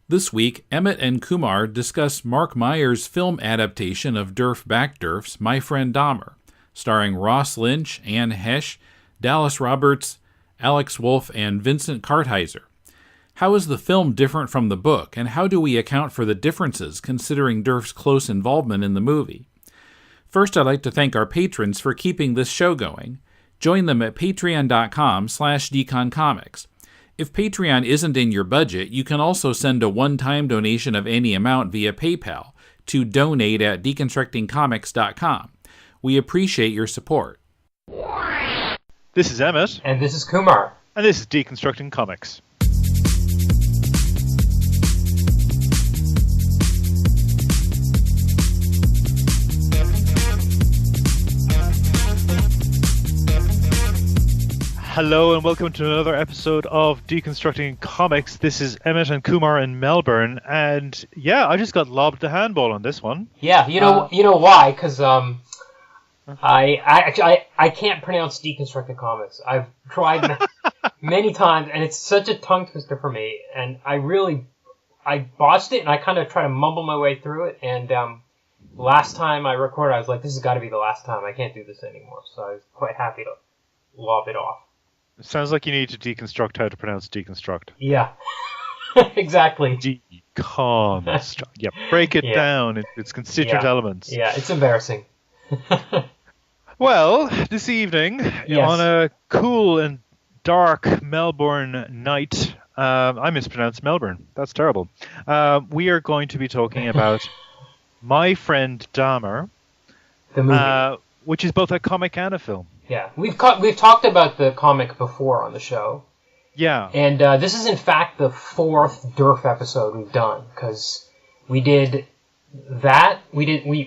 This week, Emmet and Kumar discuss Marc Meyers' film adaptation of Derf Backderf's My Friend Dahmer, starring Ross Lynch, Anne Heche, Dallas Roberts, Alex Wolff, and Vincent Kartheiser. How is the film different from the book, and how do we account for the differences considering Derf's close involvement in the movie? First, I'd like to thank our patrons for keeping this show going. Join them at patreon.com/deconcomics. If Patreon isn't in your budget, you can also send a one-time donation of any amount via PayPal to donate@deconstructingcomics.com. We appreciate your support. This is Emmet. And this is Kumar. And this is Deconstructing Comics. Hello and welcome to another episode of Deconstructing Comics. This is Emmet and Kumar in Melbourne, and yeah, I just got lobbed the handball on this one. Yeah, you know why? Because I can't pronounce Deconstructing Comics. I've tried many times, and it's such a tongue twister for me. And I botched it, and I kind of try to mumble my way through it. And last time I recorded, I was like, "This has got to be the last time. I can't do this anymore." So I was quite happy to lob it off. It sounds like you need to deconstruct how to pronounce deconstruct. Yeah, exactly. Deconstruct. Yeah, break it down into its constituent elements. Yeah, it's embarrassing. Well, this evening, on a cool and dark Melbourne night, I mispronounced Melbourne. That's terrible. We are going to be talking about My Friend Dahmer, the movie, which is both a comic and a film. Yeah, we've talked about the comic before on the show. Yeah. And this is, in fact, the fourth Derf episode we've done, because we did that.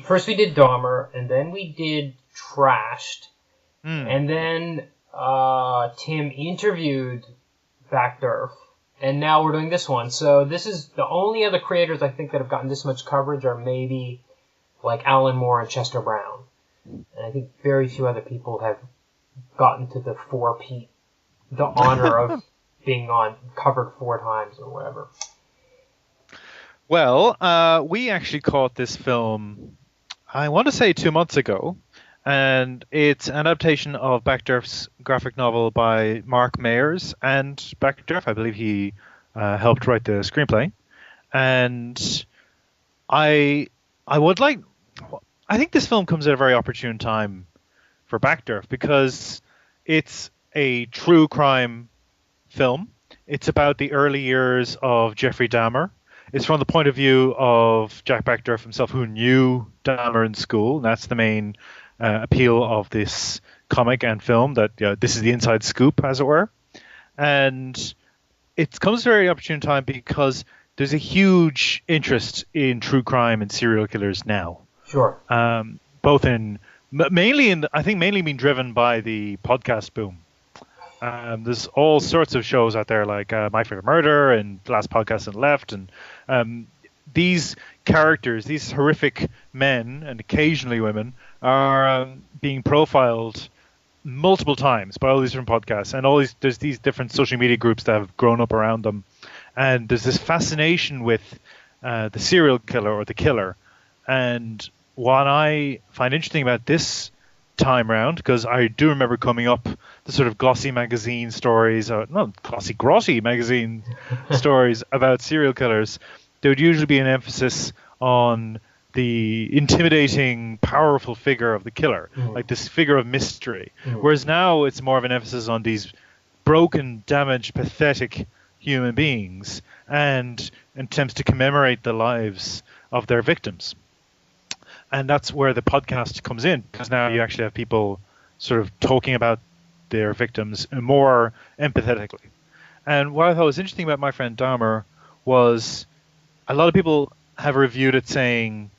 First we did Dahmer, and then we did Trashed, and then Tim interviewed Backderf, and now we're doing this one. So this is the only other creators I think that have gotten this much coverage are maybe like Alan Moore and Chester Brown. And I think very few other people have gotten to the the honor of being covered 4 times or whatever. Well, we actually caught this film, I want to say 2 months ago, and it's an adaptation of Backderf's graphic novel by Marc Meyers and Backderf. I believe he helped write the screenplay. And I think this film comes at a very opportune time for Backderf because it's a true crime film. It's about the early years of Jeffrey Dahmer. It's from the point of view of Jack Backderf himself, who knew Dahmer in school. And that's the main appeal of this comic and film, that this is the inside scoop, as it were. And it comes at a very opportune time because there's a huge interest in true crime and serial killers now. Sure. Both mainly being driven by the podcast boom. There's all sorts of shows out there like My Favorite Murder and Last Podcast on the Left, and these characters, these horrific men and occasionally women, are being profiled multiple times by all these different podcasts, and there's these different social media groups that have grown up around them, and there's this fascination with the serial killer or the killer. And what I find interesting about this time round, because I do remember coming up the sort of glossy magazine stories, or not glossy magazine stories about serial killers, there would usually be an emphasis on the intimidating, powerful figure of the killer, like this figure of mystery. Whereas now it's more of an emphasis on these broken, damaged, pathetic human beings and attempts to commemorate the lives of their victims. And that's where the podcast comes in, because now you actually have people sort of talking about their victims more empathetically. And what I thought was interesting about My Friend Dahmer was a lot of people have reviewed it saying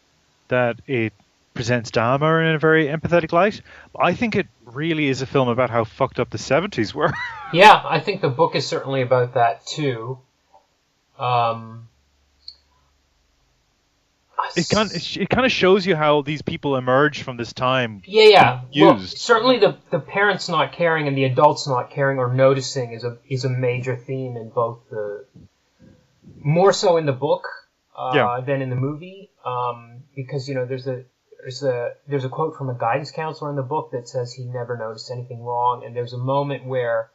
that it presents Dahmer in a very empathetic light. I think it really is a film about how fucked up the 70s were. Yeah, I think the book is certainly about that too. It kind of shows you how these people emerged from this time. Yeah. Used. Well, certainly the parents not caring and the adults not caring or noticing is a major theme in both More so in the book Yeah. than in the movie, because there's a quote from a guidance counselor in the book that says he never noticed anything wrong, and there's a moment where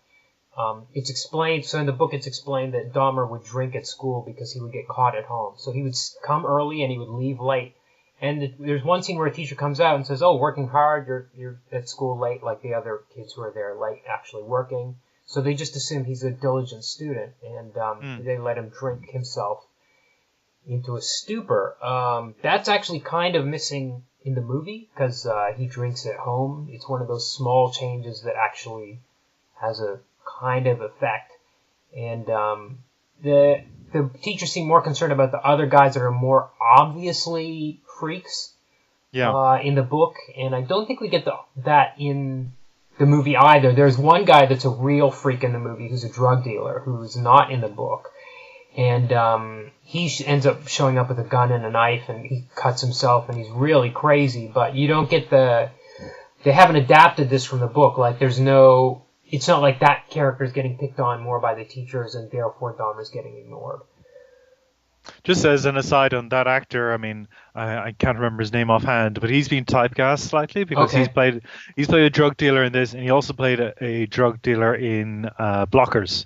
it's explained. So in the book, it's explained that Dahmer would drink at school because he would get caught at home. So he would come early and he would leave late. And there's one scene where a teacher comes out and says, "Oh, working hard, you're at school late," like the other kids who are there late actually working. So they just assume he's a diligent student, and they let him drink himself into a stupor. That's actually kind of missing in the movie because he drinks at home. It's one of those small changes that actually has a kind of effect. And the teachers seem more concerned about the other guys that are more obviously freaks in the book, and I don't think we get that in the movie either. There's one guy that's a real freak in the movie who's a drug dealer who's not in the book, and he ends up showing up with a gun and a knife, and he cuts himself, and he's really crazy, but you don't get they haven't adapted this from the book. Like, it's not like that character is getting picked on more by the teachers, and therefore Dahmer's getting ignored. Just as an aside on that actor, I mean, I can't remember his name offhand, but he's been typecast slightly because he's played a drug dealer in this, and he also played a drug dealer in Blockers.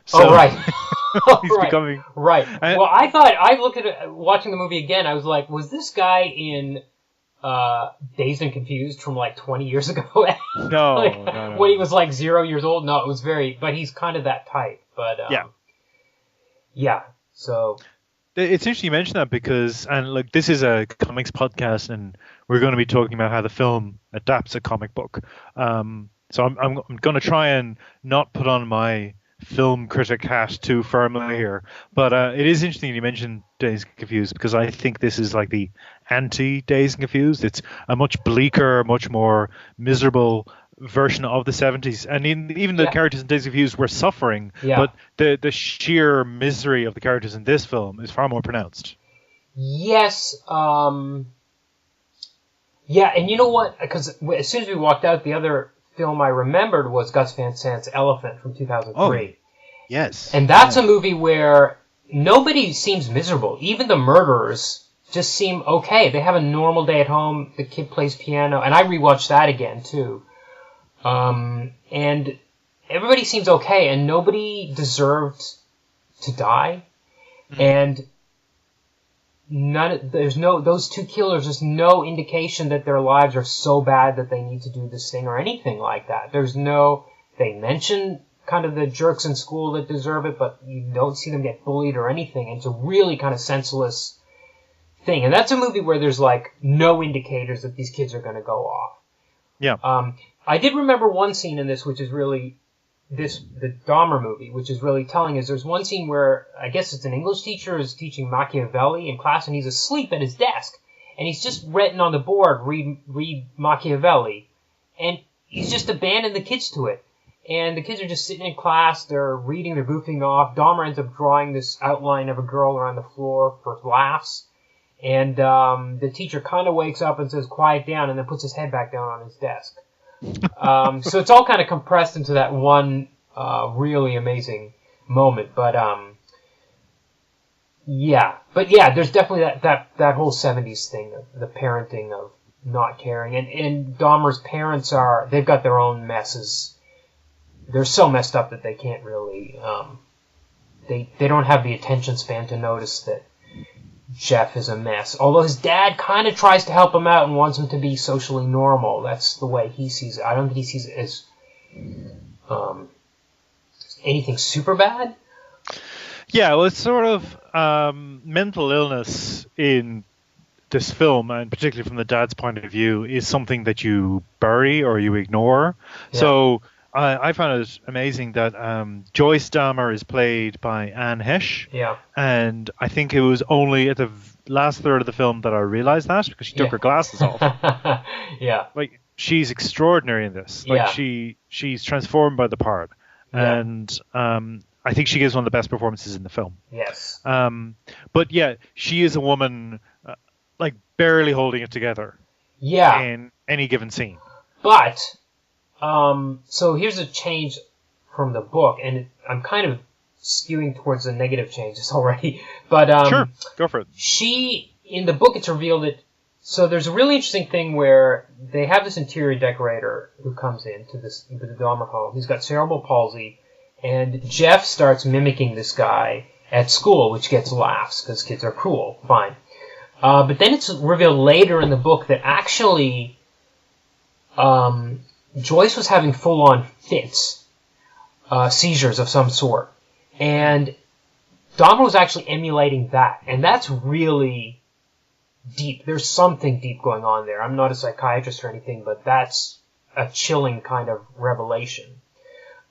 So, right. He's becoming right. Well, I looked at it watching the movie again. I was like, was this guy in Dazed and Confused from like 20 years ago? No, like, no. When he was like 0 years old? No, it was but he's kind of that type. But yeah. So. It's interesting you mention that because, and look, this is a comics podcast, and we're going to be talking about how the film adapts a comic book. So I'm going to try and not put on my film critic hat too firmly here, but it is interesting you mentioned Dazed and Confused because I think this is like the anti-Dazed and Confused. It's a much bleaker, much more miserable version of the 70s, and even the characters in Dazed and Confused were suffering, but the sheer misery of the characters in this film is far more pronounced. Yes. Yeah, and you know what? Because as soon as we walked out, the other film I remembered was Gus Van Sant's Elephant from 2003. Oh, yes. And that's a movie where nobody seems miserable. Even the murderers just seem okay. They have a normal day at home. The kid plays piano. And I rewatched that again, too. And everybody seems okay, and nobody deserved to die. And those two killers, there's no indication that their lives are so bad that they need to do this thing or anything like that. They mention kind of the jerks in school that deserve it, but you don't see them get bullied or anything. It's a really kind of senseless thing. And that's a movie where there's like no indicators that these kids are going to go off. Yeah. I did remember one scene in this, which is really the Dahmer movie, which is really telling, is there's one scene where I guess it's an English teacher is teaching Machiavelli in class, and he's asleep at his desk, and he's just written on the board, read Machiavelli, and he's just abandoned the kids to it. And the kids are just sitting in class, they're reading, they're goofing off. Dahmer ends up drawing this outline of a girl around the floor for laughs, and the teacher kind of wakes up and says, "Quiet down," and then puts his head back down on his desk. So it's all kind of compressed into that one really amazing moment. But there's definitely that whole 70s thing, the parenting of not caring. And Dahmer's parents they've got their own messes. They're so messed up that they can't really, they don't have the attention span to notice that Jeff is a mess. Although his dad kind of tries to help him out and wants him to be socially normal. That's the way he sees it. I don't think he sees it as anything super bad. Yeah, well, it's sort of mental illness in this film, and particularly from the dad's point of view, is something that you bury or you ignore. Yeah. So I found it amazing that Joyce Dahmer is played by Anne Heche. Yeah. And I think it was only at the last third of the film that I realized that, because she took her glasses off. Yeah. Like, she's extraordinary in this. Like, she's transformed by the part. Yeah. And I think she gives one of the best performances in the film. Yes. But yeah, she is a woman like barely holding it together. Yeah. In any given scene. But so here's a change from the book, and I'm kind of skewing towards the negative changes already. But sure, go for it. In the book, it's revealed that. So there's a really interesting thing where they have this interior decorator who comes into the Dahmer home. He's got cerebral palsy, and Jeff starts mimicking this guy at school, which gets laughs because kids are cruel. Fine. But then it's revealed later in the book that actually Joyce was having full-on fits, seizures of some sort. And Dahmer was actually emulating that. And that's really deep. There's something deep going on there. I'm not a psychiatrist or anything, but that's a chilling kind of revelation.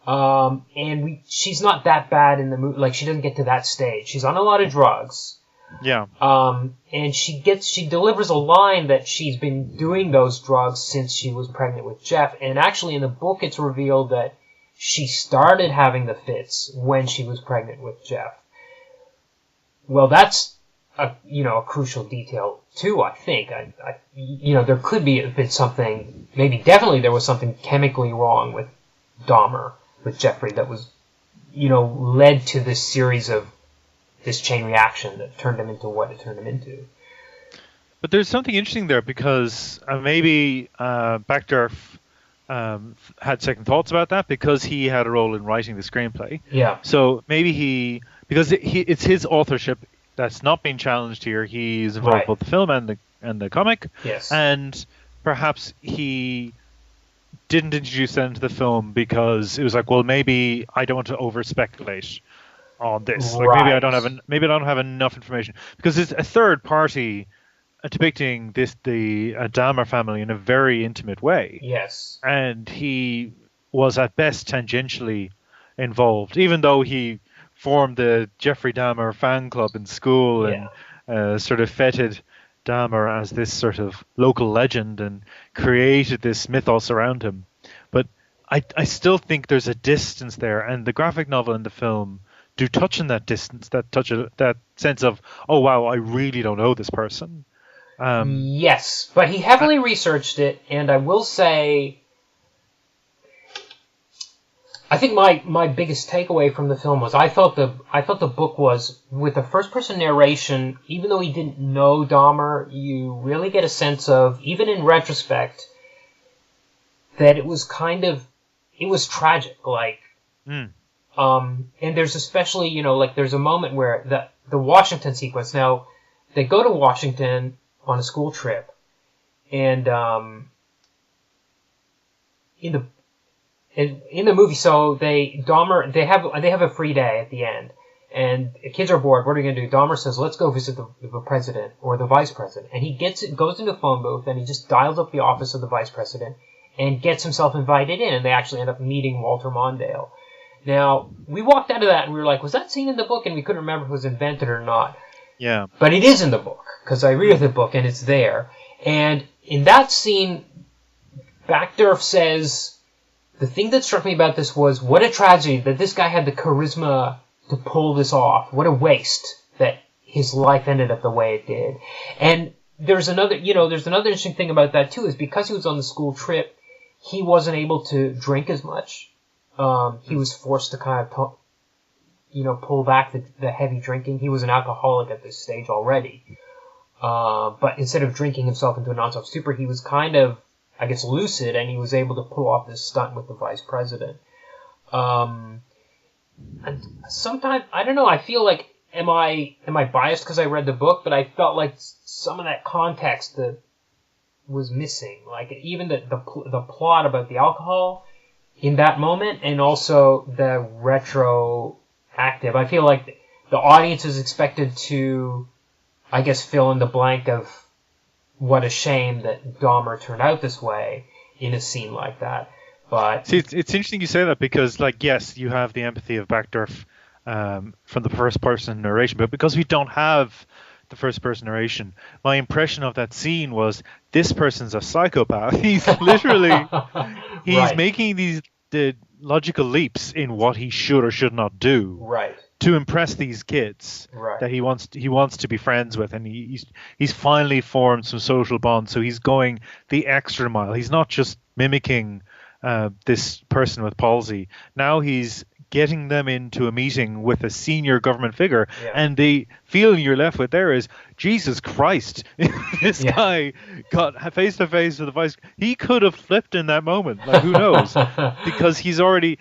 And she's not that bad in the movie. Like, she doesn't get to that stage. She's on a lot of drugs. Yeah. And she delivers a line that she's been doing those drugs since she was pregnant with Jeff. And actually in the book it's revealed that she started having the fits when she was pregnant with Jeff. Well, that's a crucial detail too, I think. There could be been something, maybe definitely there was something chemically wrong with Dahmer, with Jeffrey, that was, led to this series of this chain reaction that turned him into what it turned him into. But there's something interesting there because maybe Backderf had second thoughts about that because he had a role in writing the screenplay. Yeah. So maybe because it's his authorship that's not being challenged here. He's involved with both the film and the comic. Yes. And perhaps he didn't introduce that into the film because it was like, well, maybe I don't want to over speculate on this. Like maybe I don't have enough information because it's a third party depicting the Dahmer family in a very intimate way. Yes. And he was at best tangentially involved, even though he formed the Jeffrey Dahmer fan club in school and sort of feted Dahmer as this sort of local legend and created this mythos around him. But I still think there's a distance there, and the graphic novel and the film do touch on that distance, that sense of, oh wow, I really don't know this person. Yes, but he heavily researched it, and I will say, I think my biggest takeaway from the film was I felt the book was, with the first person narration, even though he didn't know Dahmer, you really get a sense of, even in retrospect, that it was tragic, like. And there's especially, there's a moment where the Washington sequence. Now, they go to Washington on a school trip, and in the movie, so they have a free day at the end, and the kids are bored. What are you gonna do? Dahmer says, "Let's go visit the president or the vice president," and he goes into a phone booth and he just dials up the office of the vice president and gets himself invited in, and they actually end up meeting Walter Mondale. Now, we walked out of that and we were like, was that scene in the book? And we couldn't remember if it was invented or not. Yeah. But it is in the book, because I read the book and it's there. And in that scene, Backderf says, the thing that struck me about this was, what a tragedy that this guy had the charisma to pull this off. What a waste that his life ended up the way it did. And there's another interesting thing about that too, is because he was on the school trip, he wasn't able to drink as much. He was forced to kind of, pull back the heavy drinking. He was an alcoholic at this stage already. But instead of drinking himself into a non-stop stupor, he was kind of, I guess, lucid, and he was able to pull off this stunt with the vice president. And sometimes, I don't know, I feel like, am I biased because I read the book? But I felt like some of that context that was missing. Like, even the plot about the alcohol in that moment, and also the retroactive. I feel like the audience is expected to, I guess, fill in the blank of what a shame that Dahmer turned out this way in a scene like that. But see, it's interesting you say that because, like, yes, you have the empathy of Backderf from the first-person narration, but because we don't have the first-person narration, my impression of that scene was this person's a psychopath. He's literally he's making the logical leaps in what he should or should not do to impress these kids that he wants to be friends with, and he's finally formed some social bonds, so he's going the extra mile. He's not just mimicking this person with palsy. Now he's getting them into a meeting with a senior government figure, Yeah. and the feeling you're left with there is, Jesus Christ, this guy got face to face with the vice. He could have flipped in that moment. Like, who knows? Because he's already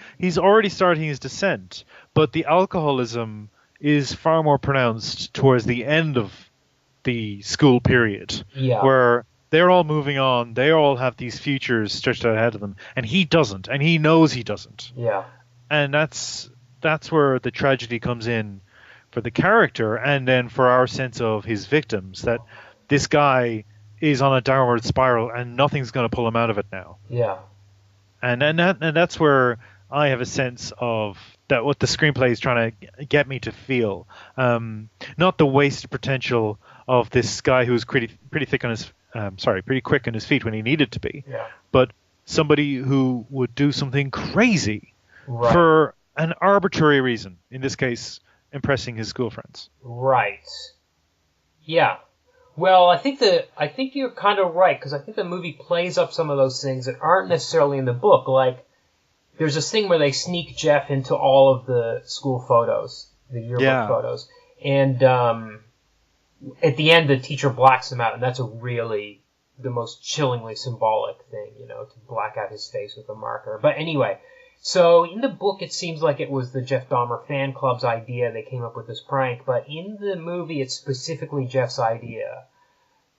starting his descent. But the alcoholism is far more pronounced towards the end of the school period, where they're all moving on. They all have these futures stretched out ahead of them, and he doesn't, and he knows he doesn't. Yeah. And that's where the tragedy comes in for the character, and then for our sense of his victims, that this guy is on a downward spiral, and nothing's going to pull him out of it now. Yeah. And that's where I have a sense of that what the screenplay is trying to get me to feel. Not the wasted potential of this guy who's pretty thick on his pretty quick on his feet when he needed to be, but somebody who would do something crazy for an arbitrary reason. In this case, impressing his school friends. Right. Yeah. Well, I think you're kind of right, because I think the movie plays up some of those things that aren't necessarily in the book. Like, there's this thing where they sneak Jeff into all of the school photos, the yearbook photos, and at the end the teacher blacks him out, and that's really the most chillingly symbolic thing, to black out his face with a marker. But anyway, so in the book it seems like it was the Jeff Dahmer fan club's idea. They came up with this prank, but in the movie it's specifically Jeff's idea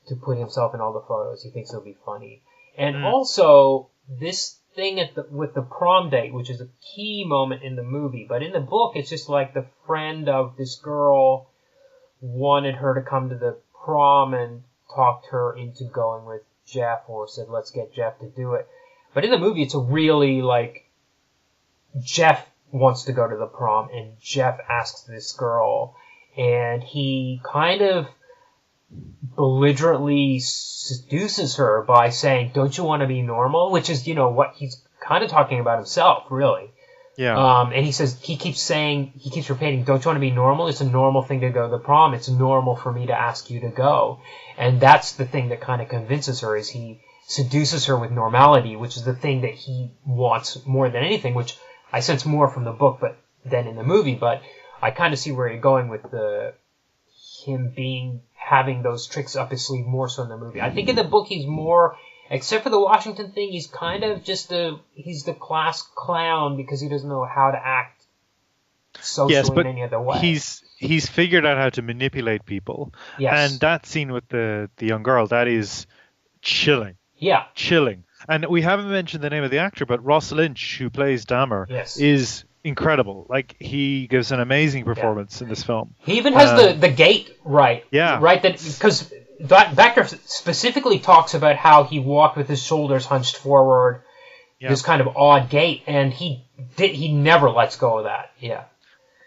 to put himself in all the photos. He thinks it'll be funny. And also, this thing with the prom date, which is a key moment in the movie, but in the book it's just like the friend of this girl wanted her to come to the prom and talked her into going with Jeff, or said, let's get Jeff to do it. But in the movie, it's a really, like, Jeff wants to go to the prom, and Jeff asks this girl, and he kind of belligerently seduces her by saying, don't you want to be normal? Which is, what he's kind of talking about himself, really. Yeah. And he keeps repeating, don't you want to be normal? It's a normal thing to go to the prom. It's normal for me to ask you to go. And that's the thing that kind of convinces her, is he seduces her with normality, which is the thing that he wants more than anything, which I sense more from the book than in the movie. But I kind of see where you're going with him having those tricks up his sleeve more so in the movie. I think in the book he's more, except for the Washington thing, he's kind of just he's the class clown because he doesn't know how to act socially in any other way. He's figured out how to manipulate people. Yes. And that scene with the young girl, that is chilling. Yeah. Chilling. And we haven't mentioned the name of the actor, but Ross Lynch, who plays Dahmer, is incredible. Like, he gives an amazing performance in this film. He even has the gait right. Yeah. Right, because Backderf specifically talks about how he walked with his shoulders hunched forward, this kind of odd gait, and he never lets go of that. Yeah.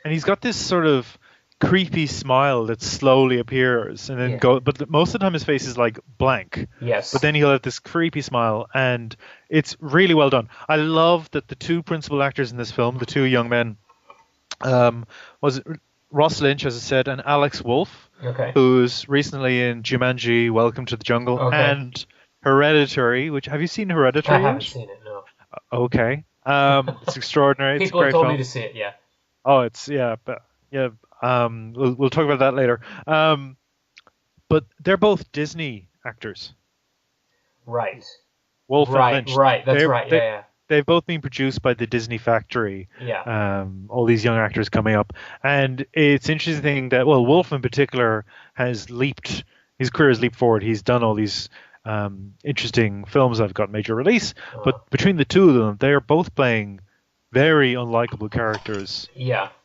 And he's got this sort of creepy smile that slowly appears and then but most of the time his face is like blank. Yes. But then he'll have this creepy smile, and it's really well done. I love that the two principal actors in this film, the two young men, was Ross Lynch, as I said, and Alex Wolff, who's recently in Jumanji, Welcome to the Jungle, and Hereditary, which, have you seen Hereditary? I haven't seen it, no. Okay. It's extraordinary. People it's a great have told film. me to see it, yeah. Oh, it's, we'll talk about that later. But they're both Disney actors. Right. Wolff and Lynch. Right, that's right, They've both been produced by the Disney Factory. Yeah. All these young actors coming up. And it's interesting that, Wolff in particular his career has leaped forward. He's done all these interesting films that have got major release. But between the two of them, they are both playing very unlikable characters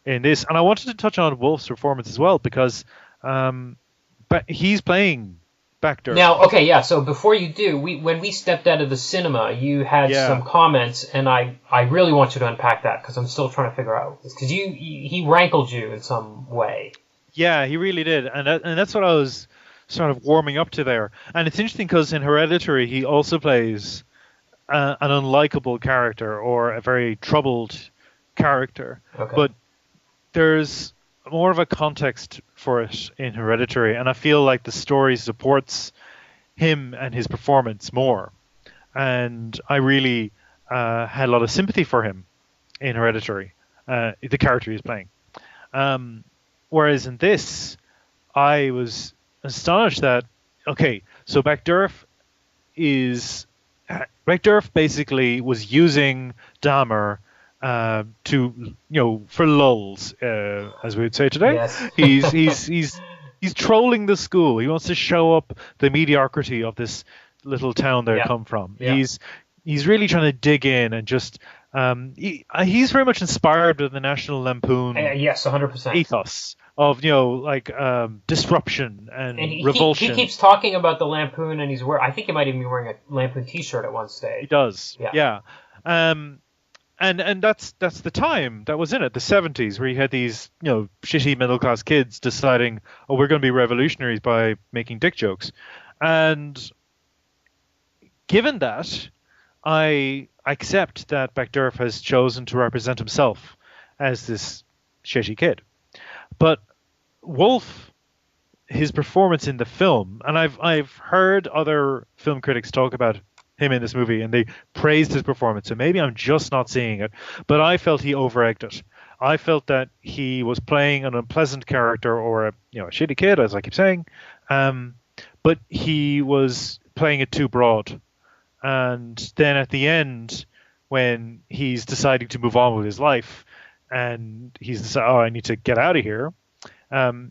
in this. And I wanted to touch on Wolff's performance as well, because he's playing Backderf. Now, so before you do, when we stepped out of the cinema, you had some comments, and I really want you to unpack that, because I'm still trying to figure out, because he rankled you in some way. Yeah, he really did, and that's what I was sort of warming up to there. And it's interesting because in Hereditary, he also plays an unlikable character, or a very troubled character. But there's more of a context for it in Hereditary, and I feel like the story supports him and his performance more. And I really had a lot of sympathy for him in Hereditary. the character he's playing. Whereas in this, I was astonished that, okay, so Backderf basically was using Dahmer to, for lulls, as we would say today. Yes. He's trolling the school. He wants to show up the mediocrity of this little town they come from. Yeah. He's really trying to dig in and just he's very much inspired with the National Lampoon yes, 100% ethos of disruption and revulsion. He keeps talking about the Lampoon, and I think he might even be wearing a Lampoon T-shirt at one stage. He does, yeah. And that's the time that was in it, the 70s, where you had these shitty middle class kids deciding, oh, we're going to be revolutionaries by making dick jokes. And given that, I accept that Backderf has chosen to represent himself as this shitty kid. But Wolff, his performance in the film, and I've heard other film critics talk about him in this movie, and they praised his performance. So maybe I'm just not seeing it, but I felt he over-egged it. I felt that he was playing an unpleasant character or a shitty kid, as I keep saying, but he was playing it too broad. And then at the end, when he's deciding to move on with his life, and he's decided, oh, I need to get out of here,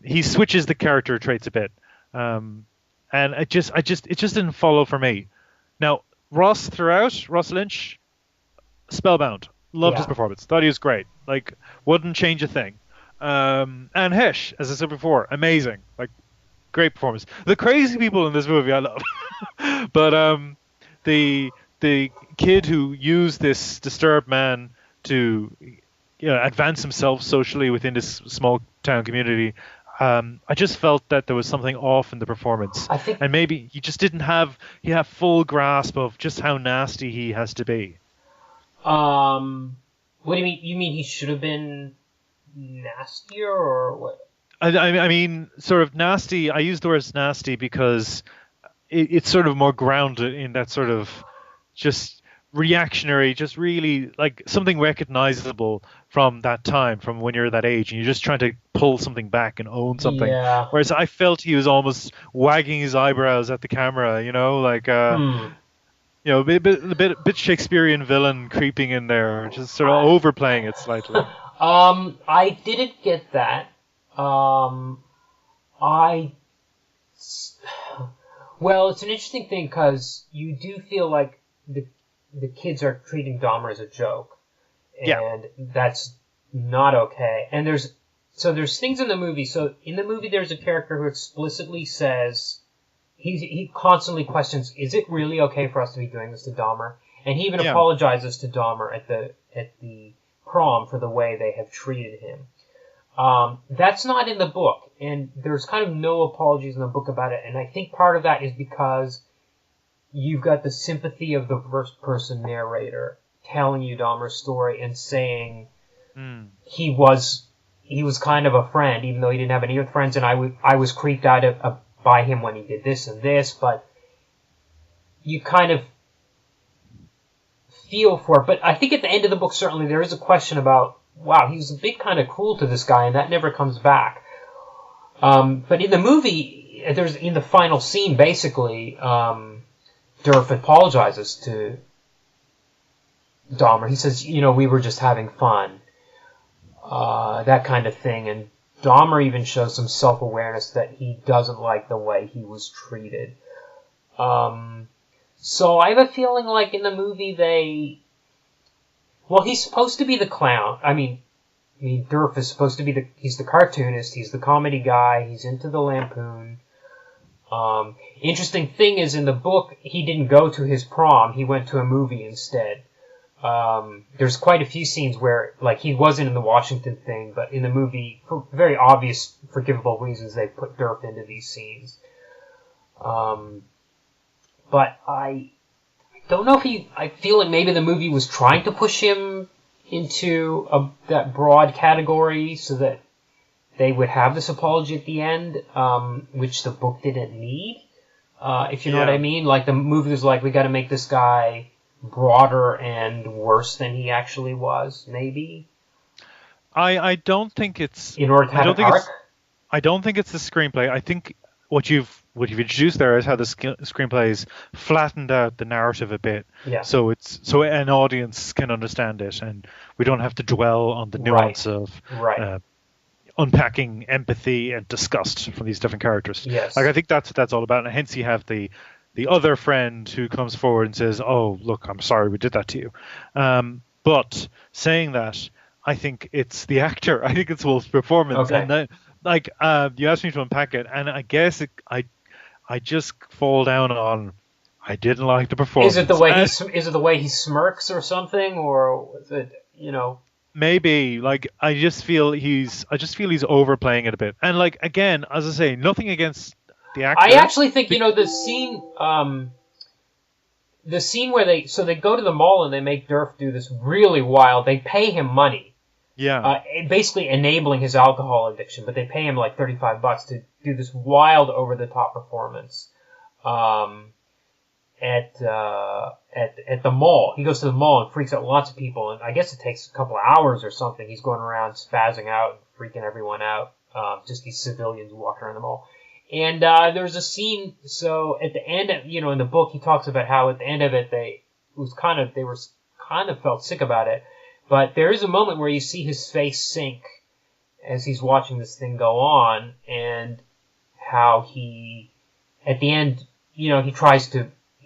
he switches the character traits a bit, and it just didn't follow for me. Now, Ross Lynch, spellbound, loved his performance, thought he was great, wouldn't change a thing. And Heche, as I said before, amazing, great performance. The crazy people in this movie I love, but the kid who used this disturbed man to advance himself socially within this small town community, I just felt that there was something off in the performance. And maybe he just didn't have full grasp of just how nasty he has to be. What do you mean? You mean he should have been nastier, or what? I mean, sort of nasty. I use the word nasty because it's sort of more grounded in that sort of just reactionary, just really something recognizable from that time, from when you're that age, and you're just trying to pull something back and own something. Yeah. Whereas I felt he was almost wagging his eyebrows at the camera, a bit Shakespearean villain creeping in there, just sort of overplaying it slightly. I didn't get that. Well, it's an interesting thing because you do feel like the kids are treating Dahmer as a joke, and that's not okay. And there's things in the movie. So in the movie, there's a character who explicitly says he constantly questions, "Is it really okay for us to be doing this to Dahmer?" And he even apologizes to Dahmer at the prom for the way they have treated him. That's not in the book, and there's kind of no apologies in the book about it, and I think part of that is because you've got the sympathy of the first-person narrator telling you Dahmer's story and saying he was kind of a friend, even though he didn't have any other friends, and I was creeped out by him when he did this and this, but you kind of feel for it. But I think at the end of the book, certainly, there is a question about, wow, he was a bit kind of cruel to this guy, and that never comes back. But in the movie, in the final scene, basically, Derf apologizes to Dahmer. He says, we were just having fun, that kind of thing. And Dahmer even shows some self-awareness that he doesn't like the way he was treated. So I have a feeling like in the movie he's supposed to be the clown. I mean, Derf is supposed to be he's the cartoonist, he's the comedy guy, he's into the Lampoon. Interesting thing is, in the book, he didn't go to his prom, he went to a movie instead. There's quite a few scenes where, he wasn't in the Washington thing, but in the movie, for very obvious, forgivable reasons, they put Derf into these scenes. But I don't know if I feel like maybe the movie was trying to push him into that broad category so that they would have this apology at the end, which the book didn't need, if you know what I mean. The movie was we got to make this guy broader and worse than he actually was, maybe. I don't think it's. in order to I have don't an think arc? it's. I don't think it's the screenplay. I think what you've introduced there is how the screenplay's flattened out the narrative a bit, Yeah. so an audience can understand it, and we don't have to dwell on the nuance of Right. unpacking empathy and disgust from these different characters. Yes. Like I think that's what that's all about, and hence you have the other friend who comes forward and says, "Oh, look, I'm sorry we did that to you." But saying that, I think it's the actor. I think it's Wolff's performance, Okay. and that, like you asked me to unpack it, and I guess I just fall down on I didn't like the performance. Is it the way he smirks or something, or is it, you know? Maybe like I just feel he's overplaying it a bit, and like again, as I say, nothing against the actor. I actually think, you know, the scene where they go to the mall and they make Derf do this really wild. They pay him money, Yeah, basically enabling his alcohol addiction, but they pay him like $35 to do this wild, over the top performance. At the mall. He goes to the mall and freaks out lots of people, and I guess it takes a couple of hours or something. He's going around spazzing out and freaking everyone out. Just these civilians walking around the mall. And there's a scene. So at the end, you know, in the book, he talks about how at the end of it, they were kind of felt sick about it. But there is a moment where you see his face sink as he's watching this thing go on, and how he, at the end, you know, he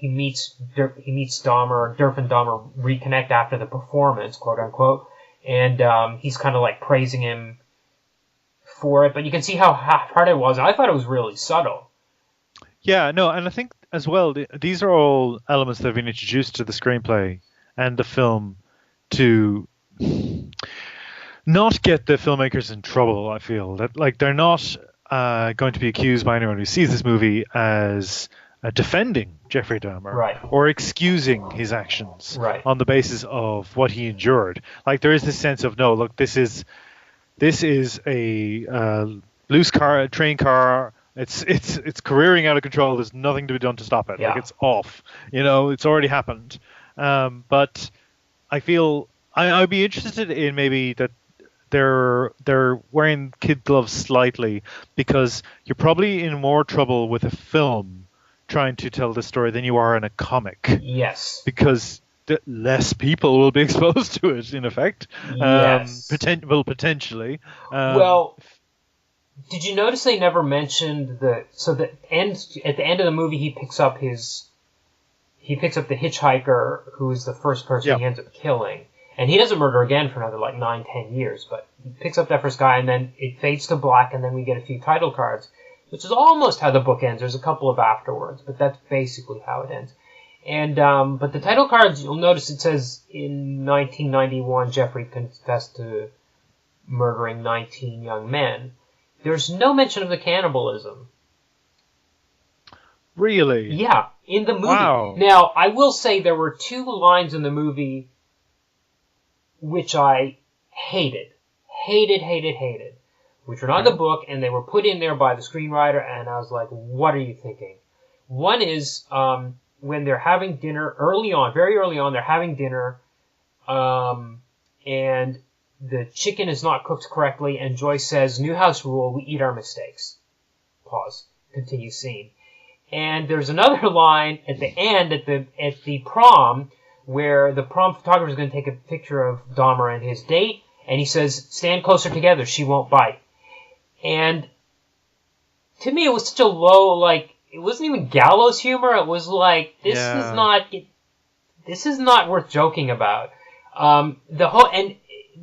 meets Dahmer. Derf and Dahmer reconnect after the performance, quote unquote, and he's kind of like praising him for it. But you can see how hard it was. I thought it was really subtle. yeah, no, and I think as well these are all elements that have been introduced to the screenplay and the film to not get the filmmakers in trouble. I feel that like they're not going to be accused by anyone who sees this movie as defending Jeffrey Dahmer, Right. or excusing his actions, Right. on the basis of what he endured. Like there is this sense of, no, look, this is a loose train car. It's careering out of control. There's nothing to be done to stop it. Yeah. Like it's off. You know, it's already happened. But I feel I'd be interested in maybe that they're wearing kid gloves slightly, because you're probably in more trouble with a film trying to tell this story than you are in a comic, Yes. because less people will be exposed to it, in effect. Yes. Potentially. Well, did you notice they never mentioned at the end of the movie he picks up the hitchhiker who is the first person he ends up killing, and he doesn't murder again for another like 9-10 years, but he picks up that first guy, and then it fades to black, and then we get a few title cards, which is almost how the book ends. There's a couple of afterwards, but that's basically how it ends. And but the title cards, you'll notice it says in 1991 Jeffrey confessed to murdering 19 young men. There's no mention of the cannibalism. Really? Yeah, in the movie. Wow. Now, I will say there were two lines in the movie which I hated, which were not in the book, and they were put in there by the screenwriter, and I was like, what are you thinking? One is when they're having dinner very early on, they're having dinner, and the chicken is not cooked correctly, and Joyce says, "New house rule, we eat our mistakes." Pause. Continue scene. And there's another line at the end, at the prom, where the prom photographer is going to take a picture of Dahmer and his date, and he says, "Stand closer together, she won't bite." And to me, it was such a low, like, it wasn't even gallows humor. It was like, this is not worth joking about. And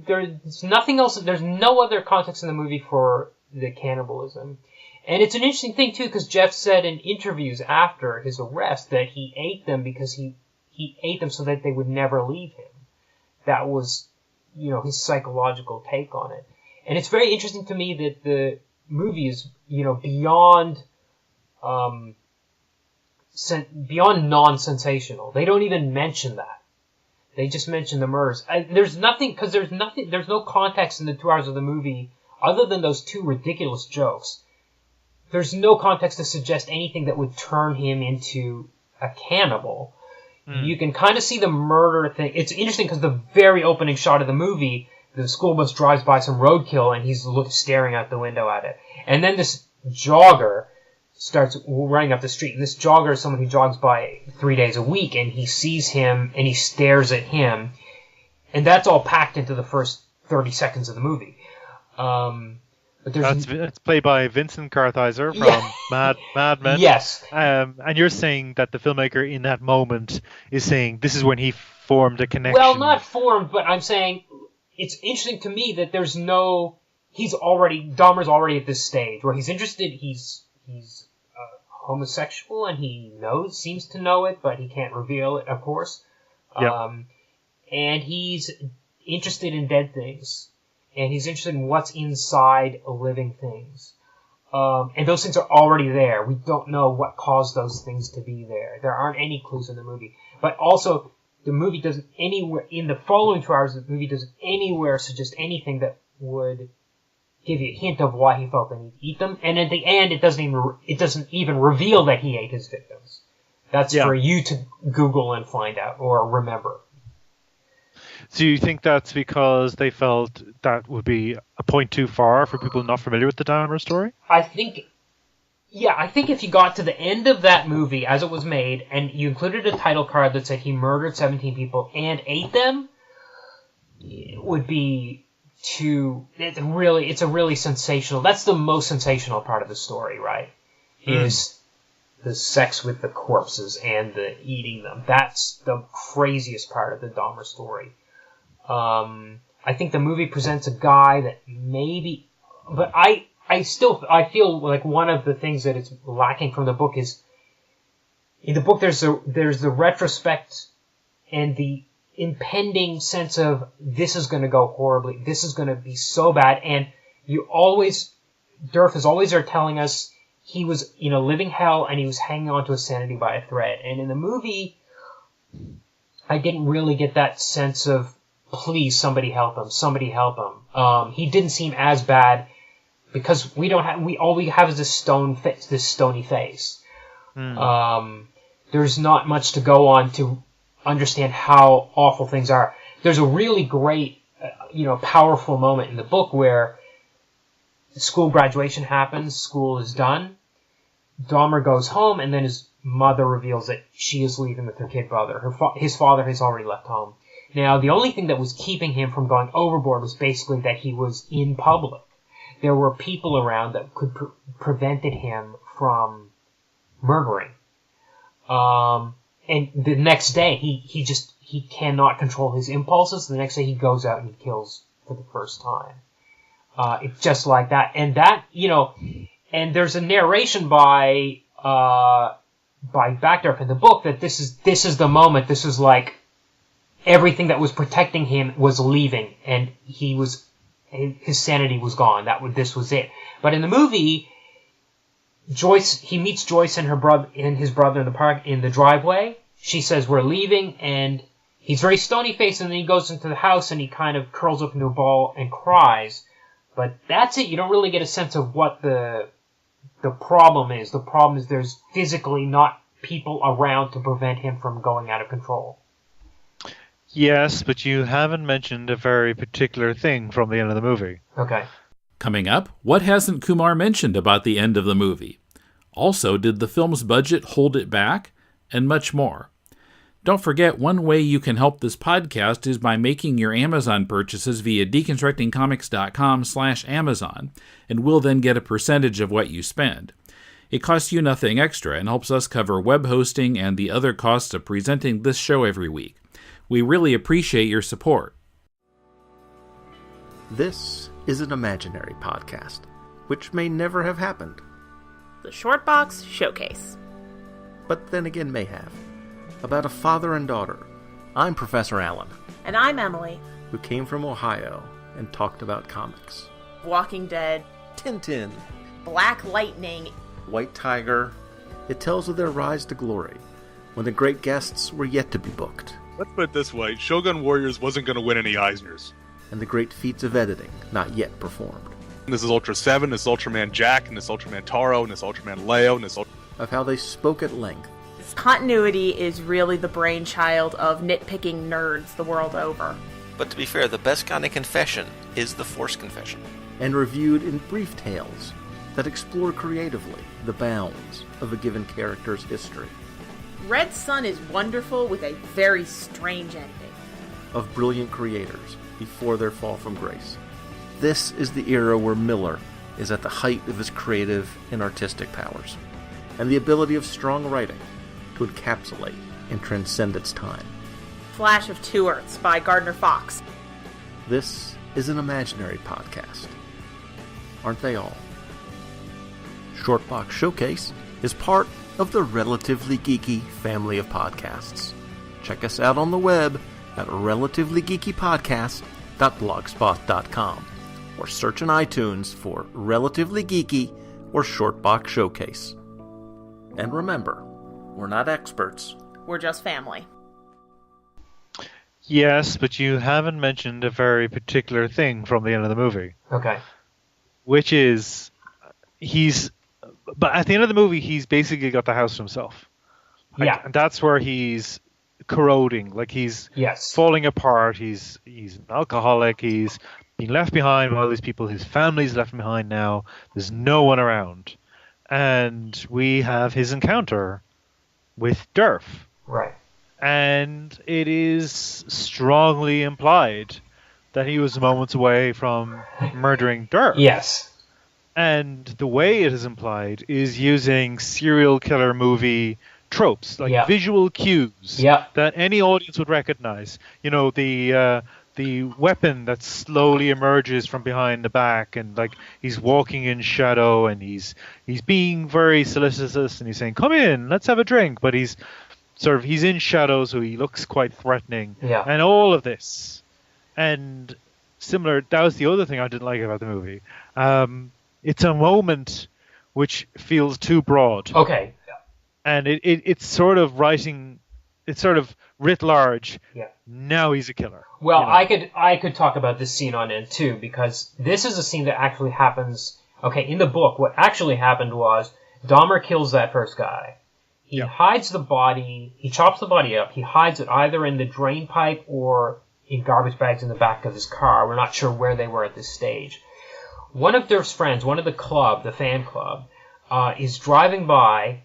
there's nothing else. There's no other context in the movie for the cannibalism. And it's an interesting thing too, because Jeff said in interviews after his arrest that he ate them because he ate them so that they would never leave him. That was, his psychological take on it. And it's very interesting to me that the movie is, beyond non-sensational. They don't even mention that. They just mention the murders. There's no context in the 2 hours of the movie other than those two ridiculous jokes. There's no context to suggest anything that would turn him into a cannibal. You can kind of see the murder thing. It's interesting because the very opening shot of the movie, the school bus drives by some roadkill, and he's staring out the window at it. And then this jogger starts running up the street, and this jogger is someone who jogs by 3 days a week, and he sees him, and he stares at him, and that's all packed into the first 30 seconds of the movie. But it's played by Vincent Kartheiser from Mad Men. Yes. And you're saying that the filmmaker in that moment is saying this is when he formed a connection. Well, not formed, but I'm saying it's interesting to me that Dahmer's already at this stage where he's interested, he's homosexual, and he seems to know it, but he can't reveal it, of course. Yeah. And he's interested in dead things. And he's interested in what's inside living things. And those things are already there. We don't know what caused those things to be there. There aren't any clues in the movie. But also, the movie doesn't anywhere, in the following 2 hours, the movie doesn't anywhere suggest anything that would give you a hint of why he felt the need to eat them. And at the end, it doesn't even reveal that he ate his victims. That's for you to Google and find out, or remember. So you think that's because they felt that would be a point too far for people not familiar with the Dahmer story? I think if you got to the end of that movie as it was made, and you included a title card that said he murdered 17 people and ate them, it would be it's a really sensational, that's the most sensational part of the story, right? Is the sex with the corpses and the eating them. That's the craziest part of the Dahmer story. I think the movie presents a guy that maybe, but I feel like one of the things that it's lacking from the book is, in the book there's the retrospect and the impending sense of this is going to go horribly, this is going to be so bad, and Derf is always there telling us he was, living hell, and he was hanging on to his sanity by a thread. And in the movie, I didn't really get that sense of, please, somebody help him, somebody help him. He didn't seem as bad because all we have is this stony face. There's not much to go on to understand how awful things are. There's a really great, powerful moment in the book where the school graduation happens, school is done, Dahmer goes home, and then his mother reveals that she is leaving with her kid brother. His father has already left home. Now, the only thing that was keeping him from going overboard was basically that he was in public. There were people around that could prevented him from murdering. And the next day, he cannot control his impulses. The next day, he goes out and he kills for the first time. It's just like that. And that, and there's a narration by Backderf in the book that this is the moment. This is like everything that was protecting him was leaving, and his sanity was gone. This was it. But in the movie, he meets Joyce and his brother in the park in the driveway. She says, "We're leaving," and he's very stony-faced, and then he goes into the house and he kind of curls up into a ball and cries. But that's it. You don't really get a sense of what the problem is. The problem is there's physically not people around to prevent him from going out of control. Yes, but you haven't mentioned a very particular thing from the end of the movie. Okay. Coming up, what hasn't Kumar mentioned about the end of the movie? Also, did the film's budget hold it back? And much more. Don't forget, one way you can help this podcast is by making your Amazon purchases via deconstructingcomics.com/Amazon, and we'll then get a percentage of what you spend. It costs you nothing extra and helps us cover web hosting and the other costs of presenting this show every week. We really appreciate your support. This is an imaginary podcast, which may never have happened. The Shortbox Showcase. But then again may have. About a father and daughter. I'm Professor Allen. And I'm Emily. Who came from Ohio and talked about comics. Walking Dead. Tintin. Black Lightning. White Tiger. It tells of their rise to glory, when the great guests were yet to be booked. Let's put it this way, Shogun Warriors wasn't going to win any Eisners. And the great feats of editing not yet performed. This is Ultra 7, this is Ultraman Jack, and this Ultraman Taro, and this Ultraman Leo, and this of how they spoke at length. This continuity is really the brainchild of nitpicking nerds the world over. But to be fair, the best kind of confession is the forced confession. And reviewed in brief tales that explore creatively the bounds of a given character's history. Red Sun is wonderful with a very strange ending. Of brilliant creators before their fall from grace. This is the era where Miller is at the height of his creative and artistic powers, and the ability of strong writing to encapsulate and transcend its time. Flash of Two Earths by Gardner Fox. This is an imaginary podcast. Aren't they all? Shortbox Showcase is part of the Relatively Geeky family of podcasts. Check us out on the web at relativelygeekypodcast.blogspot.com or search in iTunes for Relatively Geeky or Shortbox Showcase. And remember, we're not experts. We're just family. Yes, but you haven't mentioned a very particular thing from the end of the movie. Okay. Which is, but at the end of the movie, he's basically got the house to himself. Yeah. And that's where he's corroding. Like, he's falling apart. He's an alcoholic. He's been left behind by all these people. His family's left behind now. There's no one around. And we have his encounter with Derf. Right. And it is strongly implied that he was moments away from murdering Derf. Yes. And the way it is implied is using serial killer movie tropes, like visual cues that any audience would recognize. You know, the weapon that slowly emerges from behind the back, and like he's walking in shadow, and he's being very solicitous, and he's saying, "Come in, let's have a drink," but he's in shadow, so he looks quite threatening. Yeah. And all of this. And similar, that was the other thing I didn't like about the movie. It's a moment which feels too broad. Okay. And it's sort of writing, it's sort of writ large. Yeah. Now he's a killer. Well, you know? I could talk about this scene on end too, because this is a scene that actually happens. Okay, in the book, what actually happened was Dahmer kills that first guy. He hides the body, he chops the body up, he hides it either in the drain pipe or in garbage bags in the back of his car. We're not sure where they were at this stage. One of Derf's friends, one of the club, the fan club, is driving by,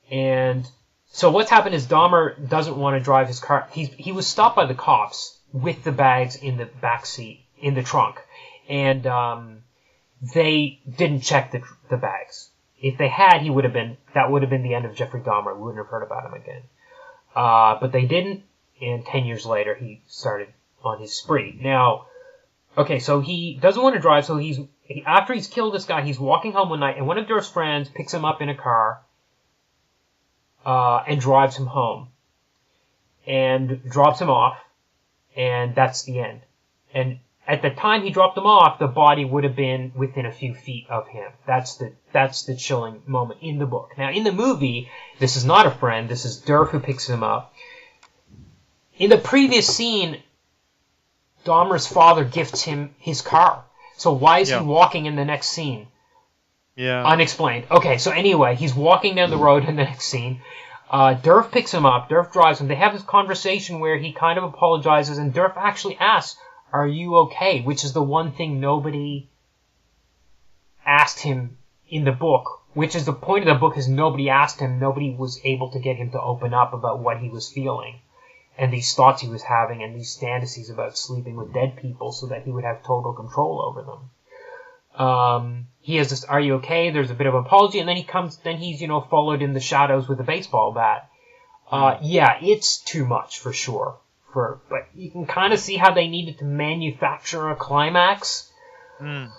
and so what's happened is Dahmer doesn't want to drive his car. He was stopped by the cops with the bags in the back seat, in the trunk, and they didn't check the bags. If they had, that would have been the end of Jeffrey Dahmer. We wouldn't have heard about him again. But they didn't, and 10 years later, he started on his spree. Now, okay, so he doesn't want to drive, so after he's killed this guy, he's walking home one night, and one of Derf's friends picks him up in a car and drives him home and drops him off, and that's the end. And at the time he dropped him off, the body would have been within a few feet of him. That's the chilling moment in the book. Now, in the movie, this is not a friend. This is Derf who picks him up. In the previous scene, Dahmer's father gifts him his car. So why is he walking in the next scene? Yeah. Unexplained. Okay, so anyway, he's walking down the road in the next scene. Derf picks him up. Derf drives him. They have this conversation where he kind of apologizes, and Derf actually asks, "Are you okay?" Which is the one thing nobody asked him in the book. Which is the point of the book, is nobody asked him. Nobody was able to get him to open up about what he was feeling, and these thoughts he was having, and these fantasies about sleeping with dead people so that he would have total control over them. He has this, "Are you okay?" There's a bit of apology, and then he's followed in the shadows with a baseball bat. Yeah, it's too much for sure. But you can kind of see how they needed to manufacture a climax. Yeah,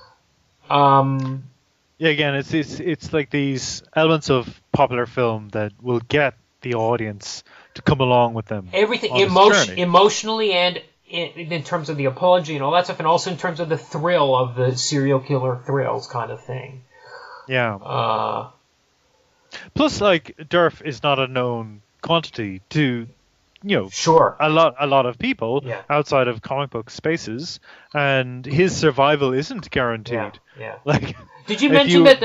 again, it's like these elements of popular film that will get the audience to come along with them. Everything, emotionally, and in terms of the apology and all that stuff, and also in terms of the thrill of the serial killer thrills kind of thing. Yeah. Plus, like, Derf is not a known quantity to, sure, a lot of people outside of comic book spaces, and his survival isn't guaranteed. Yeah. Like, did you mention that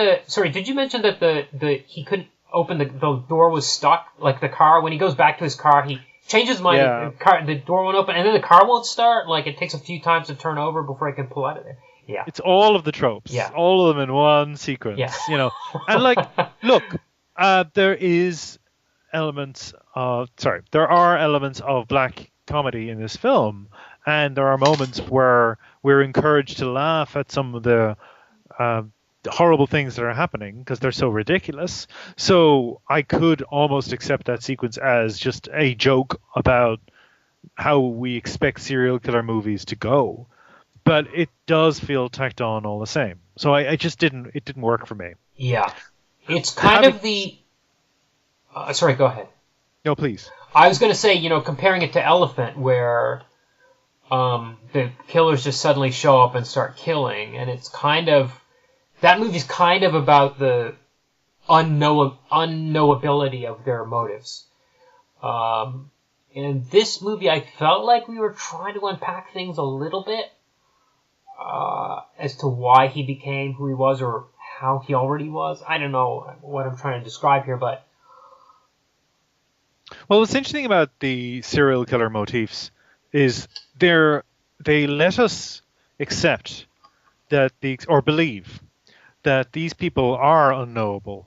the he couldn't open the door was stuck, like the car, when he goes back to his car, he changes his mind. Yeah. The door won't open, and then the car won't start. Like, it takes a few times to turn over before I can pull out of there. Yeah. It's all of the tropes. Yeah. All of them in one sequence. Yeah. You know, and like, look, there are elements of black comedy in this film, and there are moments where we're encouraged to laugh at some of the horrible things that are happening because they're so ridiculous. So I could almost accept that sequence as just a joke about how we expect serial killer movies to go, but it does feel tacked on all the same. So it didn't work for me. Yeah, it's kind of the. Sorry, go ahead. No, please. I was going to say, you know, comparing it to Elephant, where the killers just suddenly show up and start killing, and it's kind of that movie's kind of about the unknowability of their motives. In this movie, I felt like we were trying to unpack things a little bit as to why he became who he was or how he already was. I don't know what I'm trying to describe here, but... Well, what's interesting about the serial killer motifs is they let us accept that or believe that these people are unknowable,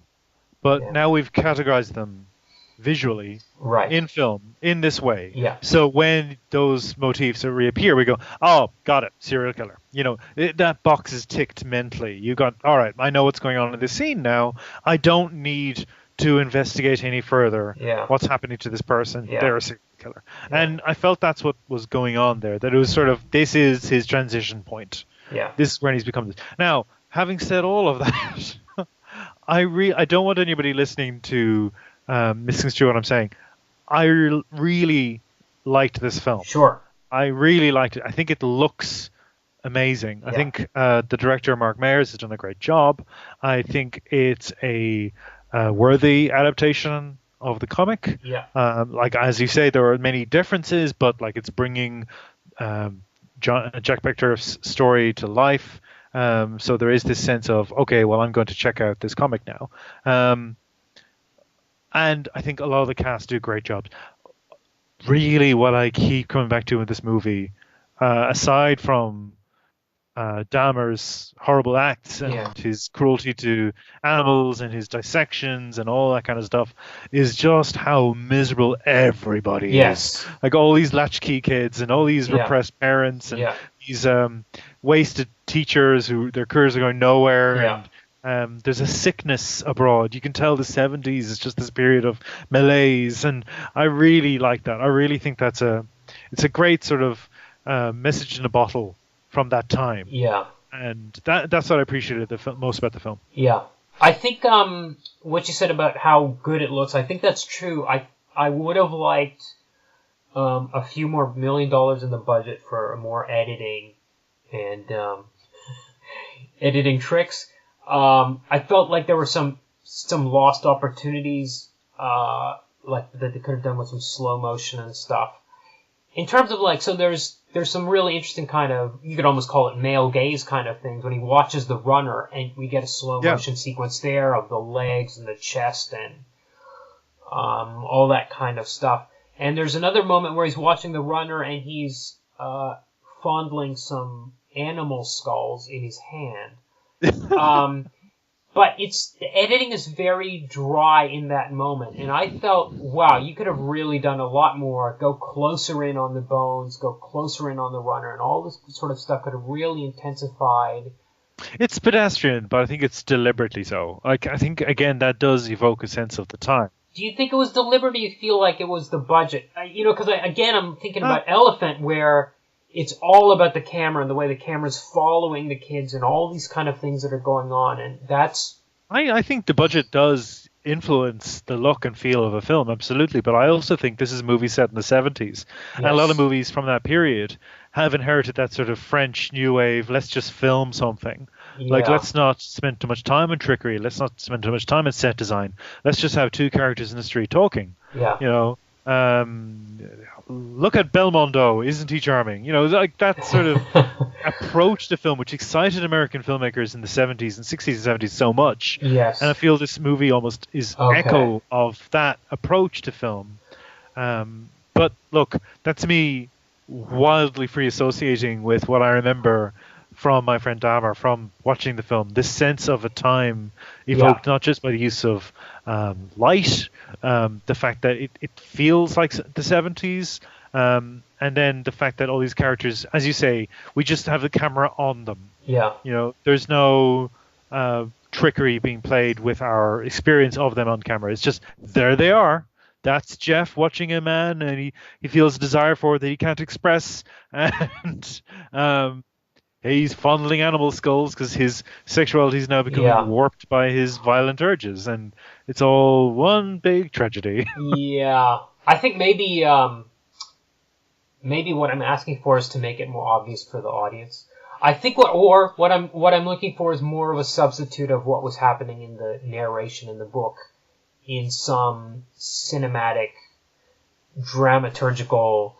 but now we've categorized them visually in film in this way. Yeah. So when those motifs reappear, we go, oh, got it, serial killer. You know, that box is ticked mentally. You got, all right, I know what's going on in this scene now. I don't need to investigate any further what's happening to this person. They're a serial killer. And I felt that's what was going on there, that it was sort of, this is his transition point. Yeah. This is when he's become this. Now, having said all of that, I don't want anybody listening to misconstrue what I'm saying. I really liked this film. Sure. I really liked it. I think it looks amazing. I think the director, Marc Meyers, has done a great job. I think it's a worthy adaptation of the comic. Yeah. Like, as you say, there are many differences, but like it's bringing Jack Backderf's story to life. So there is this sense of, okay, well, I'm going to check out this comic now. And I think a lot of the cast do great jobs. Really, what I keep coming back to in this movie, aside from Dahmer's horrible acts and his cruelty to animals and his dissections and all that kind of stuff, is just how miserable everybody is. Like all these latchkey kids and all these repressed parents and these wasted teachers who their careers are going nowhere. And there's a sickness abroad. You can tell the 70s is just this period of malaise, and I really like that. I really think it's a great sort of message in a bottle from that time. Yeah. And that's what I appreciated most about the film. Yeah. I think what you said about how good it looks, I think that's true. I would have liked a few more $1 million in the budget for more editing and editing tricks. I felt like there were some lost opportunities, like that they could have done with some slow motion and stuff. In terms of like, so there's some really interesting kind of, you could almost call it male gaze kind of things when he watches the runner and we get a slow motion sequence there of the legs and the chest and all that kind of stuff. And there's another moment where he's watching the runner and he's fondling some animal skulls in his hand. But the editing is very dry in that moment, and I felt, wow, you could have really done a lot more. Go closer in on the bones, go closer in on the runner, and all this sort of stuff could have really intensified. It's pedestrian, but I think it's deliberately so. Like, I think again that does evoke a sense of the time. Do you think it was deliberate, or do you feel like it was the budget? Because I'm thinking about Elephant, where it's all about the camera and the way the camera's following the kids and all these kind of things that are going on. And that's... I think the budget does influence the look and feel of a film, absolutely. But I also think this is a movie set in the 70s. Yes. And a lot of movies from that period have inherited that sort of French new wave, let's just film something. Yeah. Like, let's not spend too much time on trickery. Let's not spend too much time on set design. Let's just have two characters in the street talking. Yeah. You know? Look at Belmondo, isn't he charming? You know, like that sort of approach to film, which excited American filmmakers in the 70s and 60s and 70s so much. Yes. And I feel this movie almost is echo of that approach to film. But But look, that's me wildly free associating with what I remember from my friend Dahmer, from watching the film. This sense of a time evoked not just by the use of light, the fact that it feels like the 70s, and then the fact that all these characters, as you say, we just have the camera on them. Yeah. You know, there's no trickery being played with our experience of them on camera. It's just, there they are. That's Jeff watching a man, and he feels a desire for it that he can't express, and he's fondling animal skulls because his sexuality is now becoming warped by his violent urges, and it's all one big tragedy. Yeah, I think maybe what I'm asking for is to make it more obvious for the audience. I think what I'm looking for is more of a substitute of what was happening in the narration in the book, in some cinematic, dramaturgical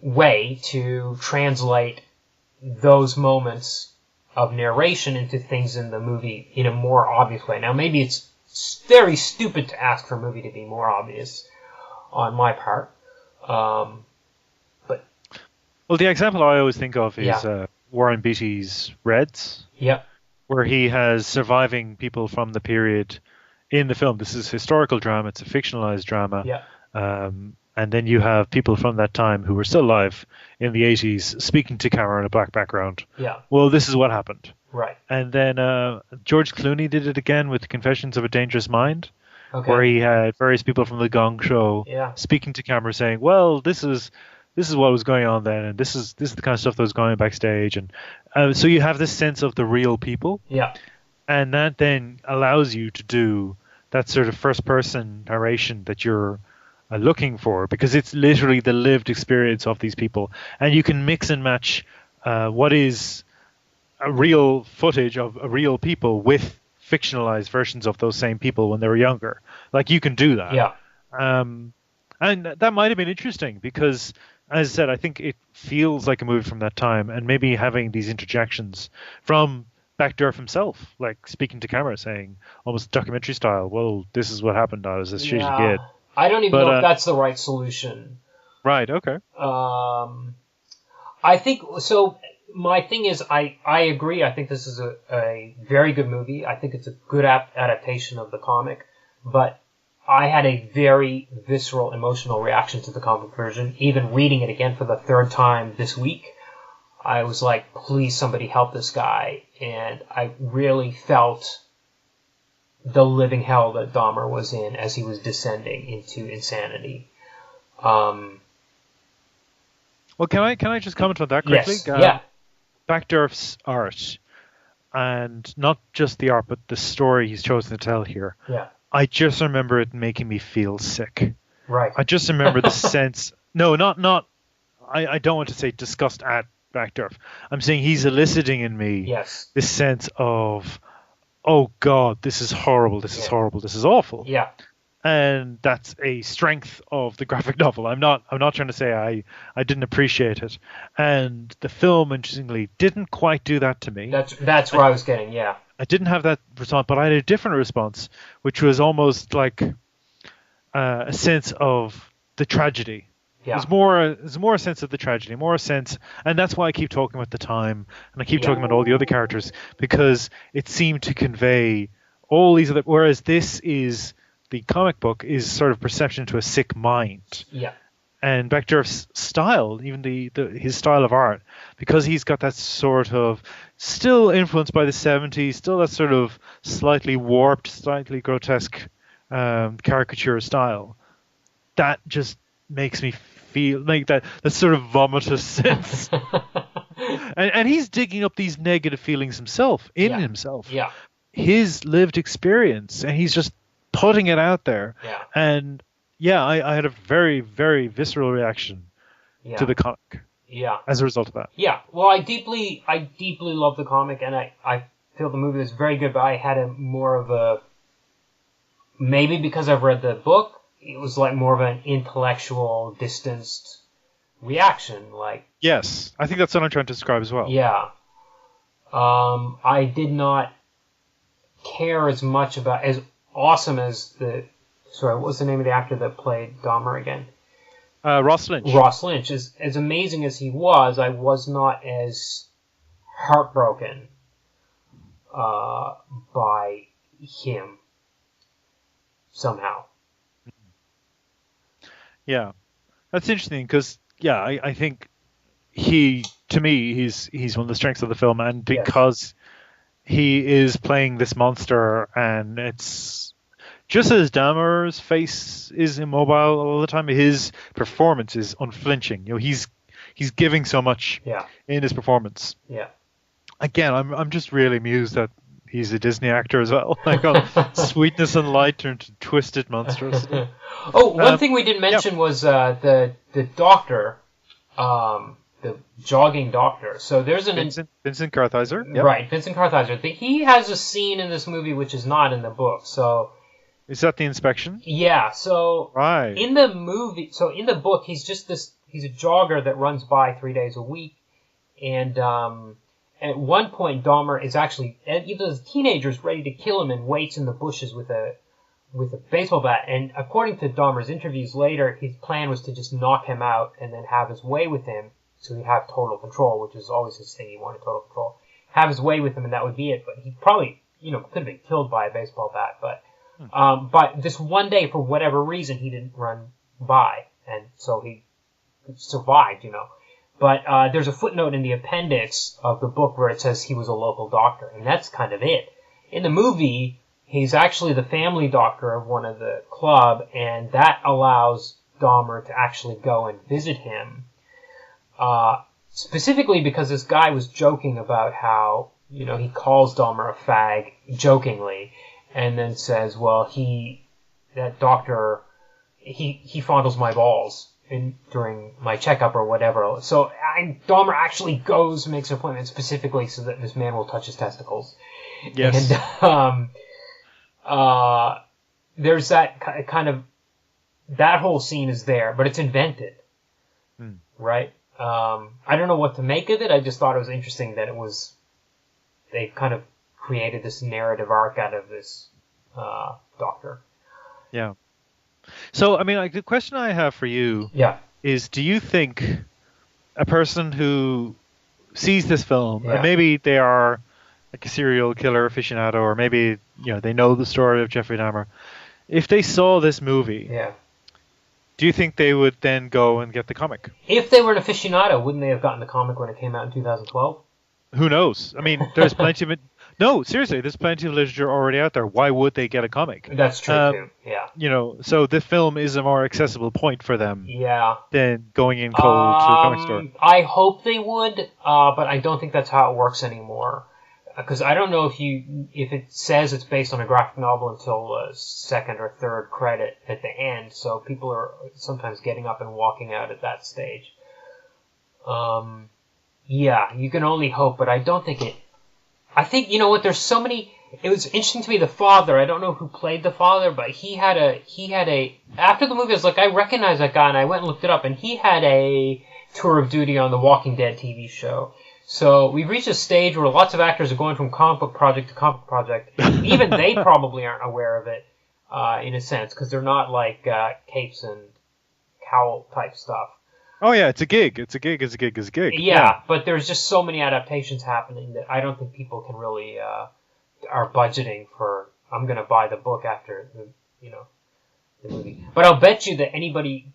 way to translate those moments of narration into things in the movie in a more obvious way. Now, maybe it's very stupid to ask for a movie to be more obvious on my part. But well, the example I always think of is Warren Beatty's Reds. Yep. Where he has surviving people from the period in the film. This is historical drama. It's a fictionalized drama. Yeah. And then you have people from that time who were still alive in the 80s speaking to camera in a black background. Yeah. Well, this is what happened. Right. And then George Clooney did it again with Confessions of a Dangerous Mind, Okay. where he had various people from the Gong Show speaking to camera saying, well, this is what was going on then, and this is the kind of stuff that was going on backstage. And so you have this sense of the real people. Yeah. And that then allows you to do that sort of first-person narration that you're looking for, because it's literally the lived experience of these people. And you can mix and match what is a real footage of a real people with fictionalized versions of those same people when they were younger. Like, you can do that. Yeah. And that might have been interesting because, as I said, I think it feels like a movie from that time, and maybe having these interjections from Backderf himself, like speaking to camera, saying almost documentary style, well, this is what happened, I was as shit as you get. I don't even know if that's the right solution. Right, okay. I think, so my thing is, I agree, I think this is a very good movie. I think it's a good adaptation of the comic, but I had a very visceral, emotional reaction to the comic version. Even reading it again for the third time this week, I was like, please somebody help this guy. And I really felt the living hell that Dahmer was in as he was descending into insanity. Well, can I just comment on that quickly? Yes. Backderf's art, and not just the art, but the story he's chosen to tell here. Yeah. I just remember it making me feel sick. Right. I just remember the sense. No, not. I don't want to say disgust at Backderf. I'm saying he's eliciting in me this sense of, oh God, this is horrible. This is horrible. This is awful. Yeah. And that's a strength of the graphic novel. I'm not trying to say I didn't appreciate it. And the film, interestingly, didn't quite do that to me. That's where I was getting. Yeah. I didn't have that response, but I had a different response, which was almost like a sense of the tragedy. Yeah. It was more a sense of the tragedy, more a sense, and that's why I keep talking about the time, and I keep talking about all the other characters, because it seemed to convey all these other. Whereas the comic book is sort of perception to a sick mind. Yeah. And Backderf's style, even his style of art, because he's got that sort of still influenced by the 70s, still that sort of slightly warped, slightly grotesque caricature style, that just makes me feel like that sort of vomitous sense. and he's digging up these negative feelings himself, himself. Yeah. His lived experience, and he's just putting it out there. Yeah. And I had a very, very visceral reaction to the comic. Yeah. As a result of that. Yeah. Well, I deeply love the comic, and I feel the movie was very good, but I had maybe because I've read the book, it was like more of an intellectual, distanced reaction. Like, yes, I think that's what I'm trying to describe as well. Yeah. I did not care as much about, as awesome as what was the name of the actor that played Dahmer again? Ross Lynch. Ross Lynch. As amazing as he was, I was not as heartbroken by him somehow. Yeah, that's interesting because I think to me he's one of the strengths of the film, and because he is playing this monster, and it's just as Dahmer's face is immobile all the time, his performance is unflinching. He's giving so much in his performance. Yeah. Again, I'm just really amused that he's a Disney actor as well. Like sweetness and light turned to twisted monstrosity. One thing we didn't mention was the doctor, the jogging doctor. So there's Vincent Kartheiser. Yep. Right, Vincent Kartheiser. He has a scene in this movie which is not in the book. So is that the inspection? Yeah. So in the movie, in the book, he's a jogger that runs by 3 days a week, and at one point Dahmer is actually either the teenager's ready to kill him and waits in the bushes with a baseball bat. And according to Dahmer's interviews later, his plan was to just knock him out and then have his way with him, so he'd have total control, which is always his thing. He wanted total control. Have his way with him, and that would be it. But he probably, could have been killed by a baseball bat. But this one day, for whatever reason, he didn't run by, and so he survived. But there's a footnote in the appendix of the book where it says he was a local doctor, and that's kind of it. In the movie, he's actually the family doctor of one of the club, and that allows Dahmer to actually go and visit him. Specifically because this guy was joking about how, he calls Dahmer a fag jokingly, and then says, well, that doctor, he fondles my balls during my checkup or whatever. So Dahmer actually goes and makes an appointment specifically so that this man will touch his testicles. Yes. And there's that kind of, that whole scene is there, but it's invented, right? I don't know what to make of it. I just thought it was interesting that they kind of created this narrative arc out of this doctor. Yeah. So, the question I have for you is, do you think a person who sees this film, and maybe they are like a serial killer aficionado, or maybe, they know the story of Jeffrey Dahmer, if they saw this movie, do you think they would then go and get the comic? If they were an aficionado, wouldn't they have gotten the comic when it came out in 2012? Who knows? There's plenty of it. No, seriously, there's plenty of literature already out there. Why would they get a comic? That's true, too. Yeah. So the film is a more accessible point for them. Yeah. Than going in cold to the comic store. I hope they would, but I don't think that's how it works anymore. Because I don't know if it says it's based on a graphic novel until the second or third credit at the end, so people are sometimes getting up and walking out at that stage. Yeah, you can only hope, but I don't think it... I think, there's so many... It was interesting to me, the father, I don't know who played the father, but he had a... After the movie, I was like, I recognize that guy, and I went and looked it up, and he had a tour of duty on the Walking Dead TV show. So we've reached a stage where lots of actors are going from comic book project to comic book project. Even they probably aren't aware of it, in a sense, because they're not like capes and cowl type stuff. Oh yeah, it's a gig. It's a gig. It's a gig. It's a gig. Yeah, but there's just so many adaptations happening that I don't think people can really are budgeting for. I'm going to buy the book after the movie. But I'll bet you that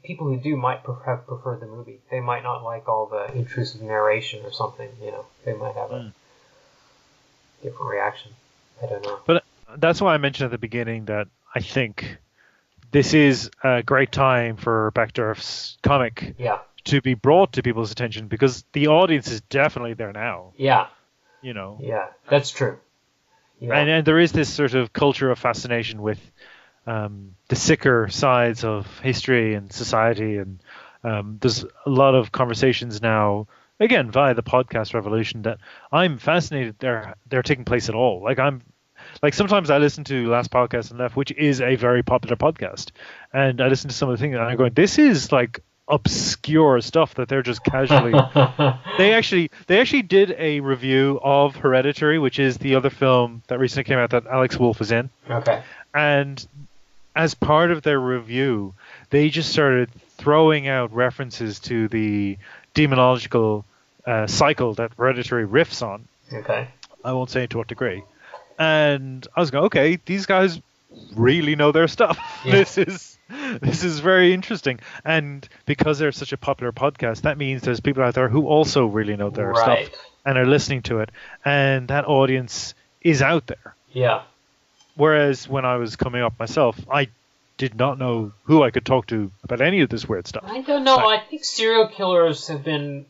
people who do might have preferred the movie. They might not like all the intrusive narration or something. They might have a different reaction. I don't know. But that's why I mentioned at the beginning that I think this is a great time for Backderf's comic to be brought to people's attention, because the audience is definitely there now. Yeah. Yeah, that's true. Yeah. And there is this sort of culture of fascination with the sicker sides of history and society, and there's a lot of conversations now, again via the podcast revolution, that I'm fascinated they're taking place at all. Like sometimes I listen to Last Podcast and Left, which is a very popular podcast, and I listen to some of the things and I'm going, this is like obscure stuff that they're just casually they actually did a review of Hereditary, which is the other film that recently came out that Alex Wolff is in. Okay. And as part of their review, they just started throwing out references to the demonological cycle that Hereditary riffs on. Okay. I won't say to what degree. And I was going, okay, these guys really know their stuff. Yeah. This is very interesting. And because they're such a popular podcast, that means there's people out there who also really know their Right. stuff and are listening to it. And that audience is out there. Yeah. Whereas when I was coming up myself, I did not know who I could talk to about any of this weird stuff. I don't know. I think serial killers have been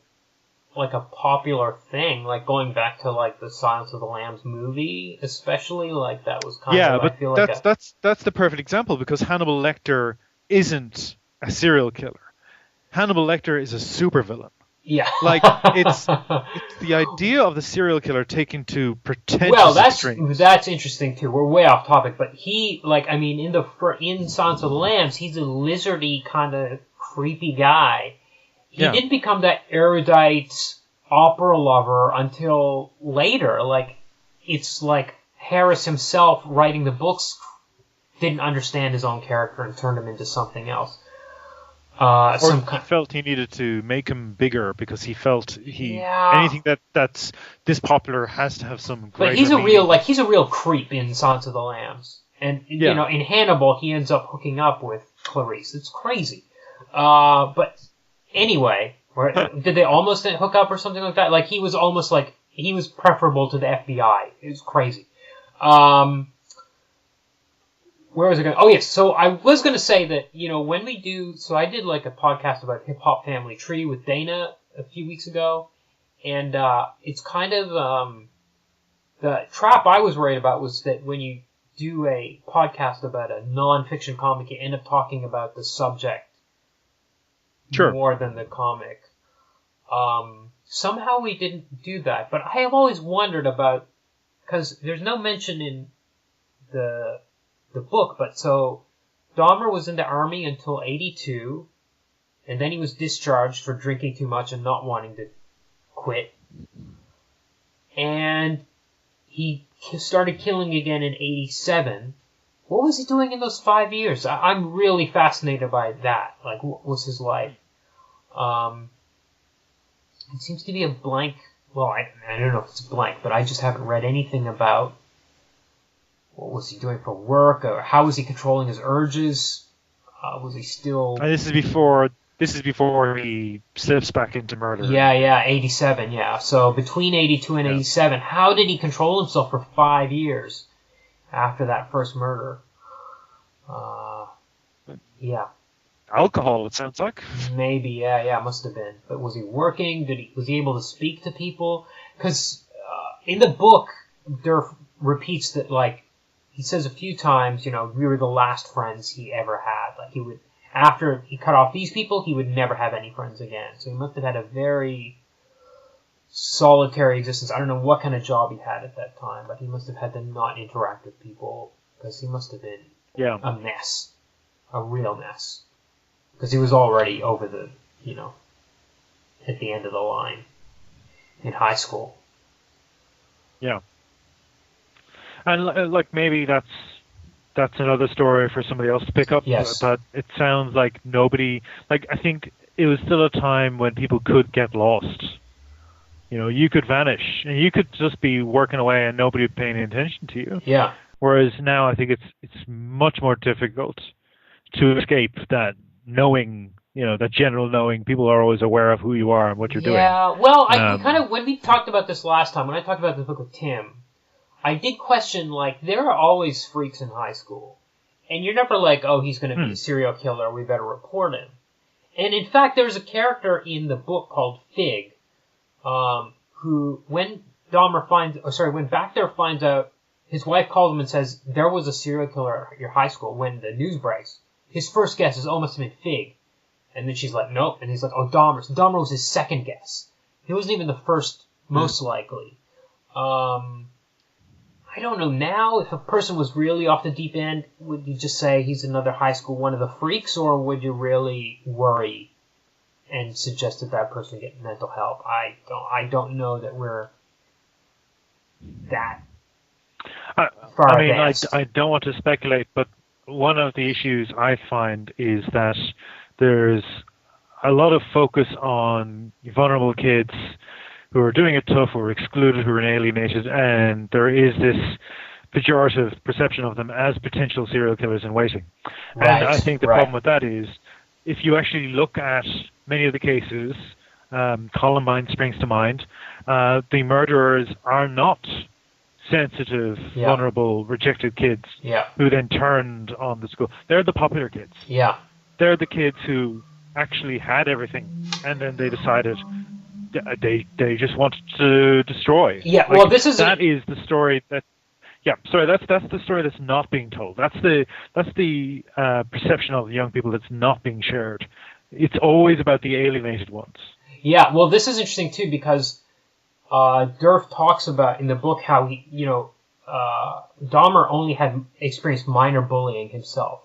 like a popular thing, like going back to like the Silence of the Lambs movie, especially. Like that was kind of. But I feel like that's the perfect example, because Hannibal Lecter isn't a serial killer. Hannibal Lecter is a supervillain. Yeah. Like it's the idea of the serial killer taken to pretentious well, extremes. that's interesting too. We're way off topic, but he in Silence of the Lambs, he's a lizardy kind of creepy guy. He didn't become that erudite opera lover until later. Like it's like Harris himself writing the books didn't understand his own character and turned him into something else. He felt he needed to make him bigger because he felt anything that's this popular has to have some greater But he's meaning. he's a real creep in Silence of the Lambs. And you know, in Hannibal he ends up hooking up with Clarice. It's crazy. But anyway, did they almost hook up or something like that? Like he was almost like he was preferable to the FBI. It was crazy. Where was I going? Oh, yes. So I was going to say that, you know, when we do... So I did, like, a podcast about Hip Hop Family Tree with Dana a few weeks ago. And it's kind of... the trap I was worried about was that when you do a podcast about a non-fiction comic, you end up talking about the subject more than the comic. Somehow we didn't do that. But I have always wondered about... Because there's no mention in the book, but so Dahmer was in the army until 82, and then he was discharged for drinking too much and not wanting to quit. And he started killing again in 87. What was he doing in those 5 years? I'm really fascinated by that. Like, what was his life? It seems to be a blank. Well, I don't know if it's a blank, but I just haven't read anything about what was he doing for work, or how was he controlling his urges? Was he still... This is before he slips back into murder. Yeah, 87, yeah. So between 82 and 87, how did he control himself for 5 years after that first murder? Yeah. Alcohol, it sounds like. Maybe, yeah, must have been. But was he working? Was he able to speak to people? Because in the book, Derf repeats that, like, he says a few times, you know, we were the last friends he ever had. Like, he would, after he cut off these people, he would never have any friends again. So he must have had a very solitary existence. I don't know what kind of job he had at that time, but he must have had to not interact with people, because he must have been a mess. A real mess. Because he was already over the, you know, at the end of the line in high school. Yeah. And like maybe that's another story for somebody else to pick up. Yes. But it sounds like nobody... Like, I think it was still a time when people could get lost. You know, you could vanish, and you could just be working away and nobody would pay any attention to you. Yeah. Whereas now I think it's much more difficult to escape that knowing, you know, that general knowing. People are always aware of who you are and what you're doing. Yeah, well, I kind of... When we talked about this last time, when I talked about this book with Tim... I did question, like, there are always freaks in high school. And you're never like, oh, he's going to be a serial killer, we better report him. And in fact, there's a character in the book called Fig, who, when Backderf finds out, his wife calls him and says, there was a serial killer at your high school when the news breaks. His first guess is, oh, must have been Fig. And then she's like, nope. And he's like, oh, Dahmer. So Dahmer was his second guess. He wasn't even the first, most likely. I don't know now, if a person was really off the deep end, would you just say he's another high school one of the freaks, or would you really worry and suggest that person get mental help? I don't know that we're that far advanced. I don't want to speculate, but one of the issues I find is that there's a lot of focus on vulnerable kids who are doing it tough, who are excluded, who are alienated, and there is this pejorative perception of them as potential serial killers in waiting. Right, and I think the right. problem with that is, if you actually look at many of the cases, Columbine springs to mind, the murderers are not sensitive, Yeah. vulnerable, rejected kids Yeah. who then turned on the school. They're the popular kids. Yeah. They're the kids who actually had everything, and then they decided they just wanted to destroy. Yeah, well, this is that is the story that. Yeah, sorry. That's the story that's not being told. That's the perception of young people that's not being shared. It's always about the alienated ones. Yeah, well, this is interesting too because Derf talks about in the book how Dahmer only had experienced minor bullying himself.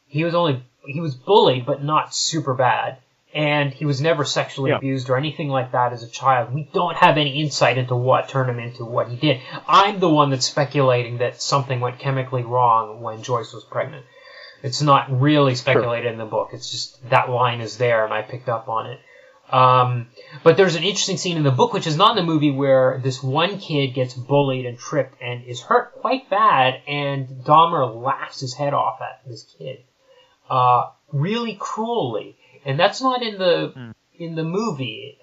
He was bullied, but not super bad, and he was never sexually abused or anything like that as a child. We don't have any insight into what turned him into what he did. I'm the one that's speculating that something went chemically wrong when Joyce was pregnant. It's not really speculated in the book. It's just that line is there, and I picked up on it. But there's an interesting scene in the book, which is not in the movie, where this one kid gets bullied and tripped and is hurt quite bad, and Dahmer laughs his head off at this kid, really cruelly. And that's not in the movie,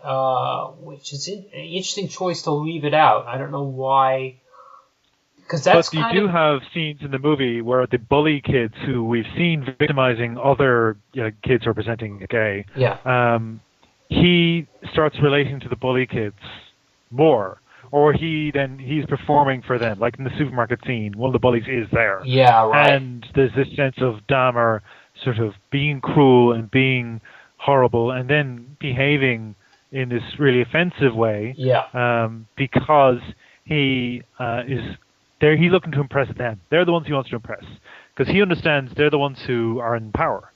which is an interesting choice to leave it out. I don't know why. But you do have scenes in the movie where the bully kids who we've seen victimizing other kids who are presenting gay, he starts relating to the bully kids more. Or he's performing for them. Like in the supermarket scene, one of the bullies is there. Yeah, right. And there's this sense of Dahmer sort of being cruel and being horrible and then behaving in this really offensive way. Yeah. Because he is there. He's looking to impress them. They're the ones he wants to impress. Because he understands they're the ones who are in power.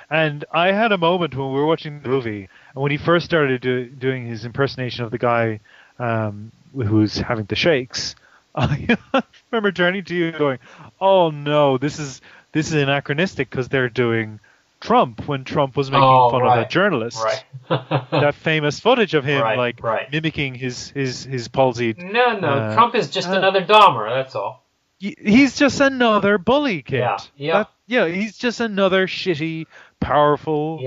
And I had a moment when we were watching the movie, and when he first started doing his impersonation of the guy who's having the shakes, I remember turning to you going, "Oh no, this is anachronistic because they're doing Trump when Trump was making fun of that journalist." Right. That famous footage of him right. mimicking his palsied. No, Trump is just another Dahmer. That's all. He's just another bully kid. Yeah. He's just another shitty, powerful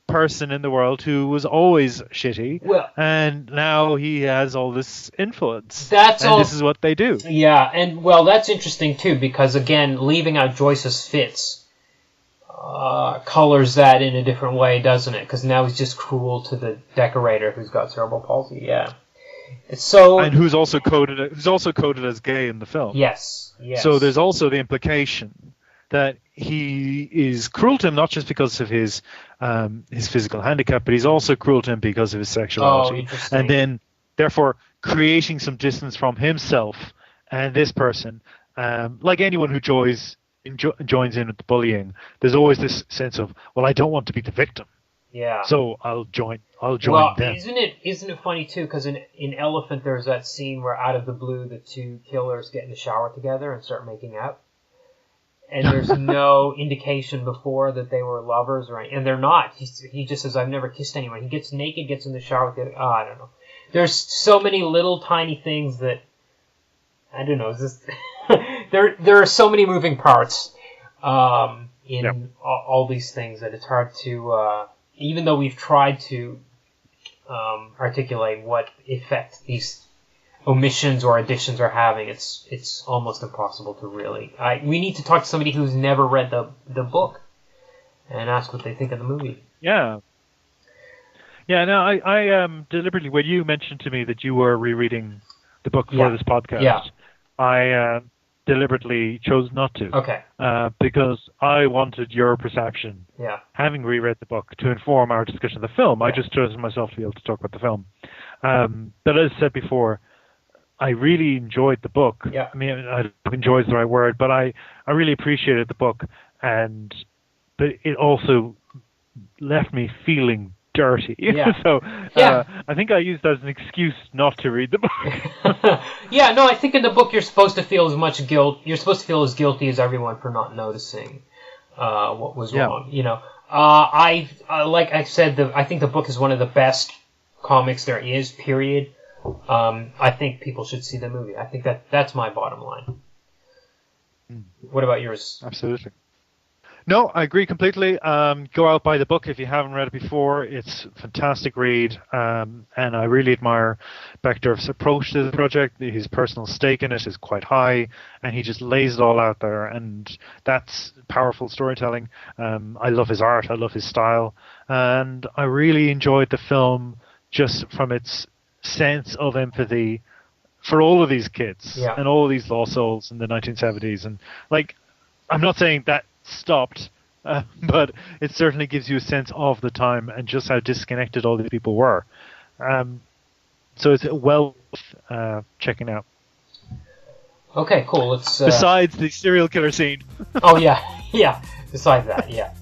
person in the world who was always shitty. Well, and now he has all this influence. This is what they do. Yeah, and well, that's interesting too because again, leaving out Joyce's fits colors that in a different way, doesn't it? Because now he's just cruel to the decorator who's got cerebral palsy. Yeah. And who's also coded as gay in the film. Yes. So there's also the implication that he is cruel to him not just because of his physical handicap, but he's also cruel to him because of his sexuality. And then, therefore, creating some distance from himself and this person. Like anyone who joins in with the bullying, there's always this sense of, well, I don't want to be the victim. Yeah. So I'll join them. Isn't it funny too? Because in Elephant, there's that scene where out of the blue, the two killers get in the shower together and start making out, and there's no indication before that they were lovers and they're not. He just says, "I've never kissed anyone." He gets naked, gets in the shower with the I don't know. There's so many little tiny things that I don't know. There are so many moving parts in all these things that it's hard to. Even though we've tried to articulate what effect these omissions or additions are having, it's almost impossible to really. We need to talk to somebody who's never read the book and ask what they think of the movie. Yeah. Yeah. No, I deliberately, when you mentioned to me that you were rereading the book for this podcast, I deliberately chose not to. Okay. Because I wanted your perception, having reread the book, to inform our discussion of the film. I just chose myself to be able to talk about the film. But as I said before, I really enjoyed the book. Yeah. I mean, enjoy is the right word, but I really appreciated the book, but it also left me feeling dirty. Yeah. So Yeah. I think I used that as an excuse not to read the book. Yeah, no, I think in the book you're supposed to feel as much guilt. You're supposed to feel as guilty as everyone for not noticing what was wrong. You know, like I said, I think the book is one of the best comics there is. Period. I think people should see the movie. I think that's my bottom line. What about yours? Absolutely. No, I agree completely. Go out, buy the book if you haven't read it before. It's a fantastic read, and I really admire Backderf's approach to the project. His personal stake in it is quite high, and he just lays it all out there, and that's powerful storytelling. I love his art, I love his style, and I really enjoyed the film just from its sense of empathy for all of these kids and all of these lost souls in the 1970s. And, like, I'm not saying that stopped, but it certainly gives you a sense of the time and just how disconnected all these people were. So it's well worth checking out. Okay, cool. Let's. Besides the serial killer scene. Oh yeah. Besides that, yeah.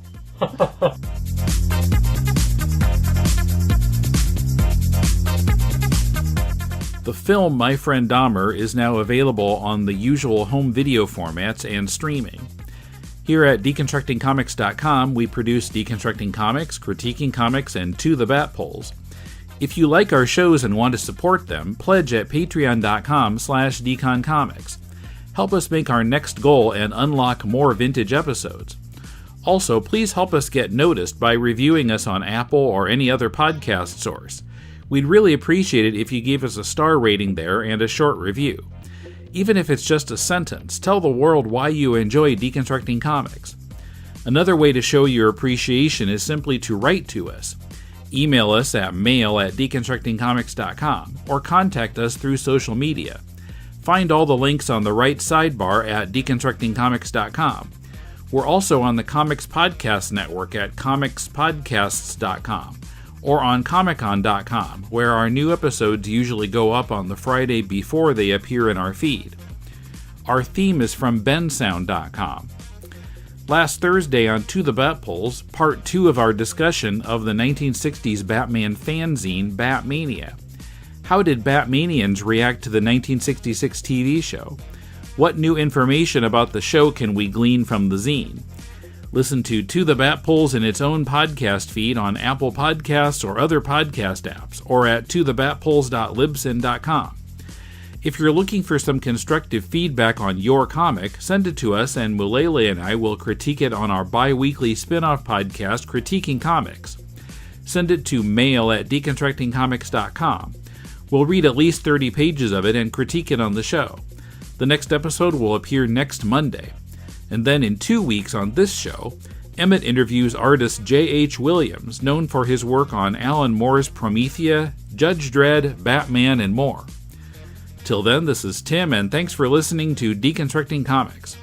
The film My Friend Dahmer is now available on the usual home video formats and streaming. Here at DeconstructingComics.com, we produce Deconstructing Comics, Critiquing Comics, and To the Bat Polls. If you like our shows and want to support them, pledge at patreon.com/deconcomics. Help us make our next goal and unlock more vintage episodes. Also, please help us get noticed by reviewing us on Apple or any other podcast source. We'd really appreciate it if you gave us a star rating there and a short review. Even if it's just a sentence, tell the world why you enjoy Deconstructing Comics. Another way to show your appreciation is simply to write to us. Email us at mail@deconstructingcomics.com or contact us through social media. Find all the links on the right sidebar at deconstructingcomics.com. We're also on the Comics Podcast Network at comicspodcasts.com. or on comicon.com, where our new episodes usually go up on the Friday before they appear in our feed. Our theme is from bensound.com. Last Thursday on To the Bat Polls, part 2 of our discussion of the 1960s Batman fanzine Batmania. How did Batmanians react to the 1966 TV show? What new information about the show can we glean from the zine? Listen to the Bat Polls in its own podcast feed on Apple Podcasts or other podcast apps, or at tothebatpolls.libsyn.com. If you're looking for some constructive feedback on your comic, send it to us and Mulele and I will critique it on our bi-weekly spin-off podcast, Critiquing Comics. Send it to mail@deconstructingcomics.com. We'll read at least 30 pages of it and critique it on the show. The next episode will appear next Monday. And then in 2 weeks on this show, Emmet interviews artist J.H. Williams, known for his work on Alan Moore's Promethea, Judge Dredd, Batman, and more. Till then, this is Tim, and thanks for listening to Deconstructing Comics.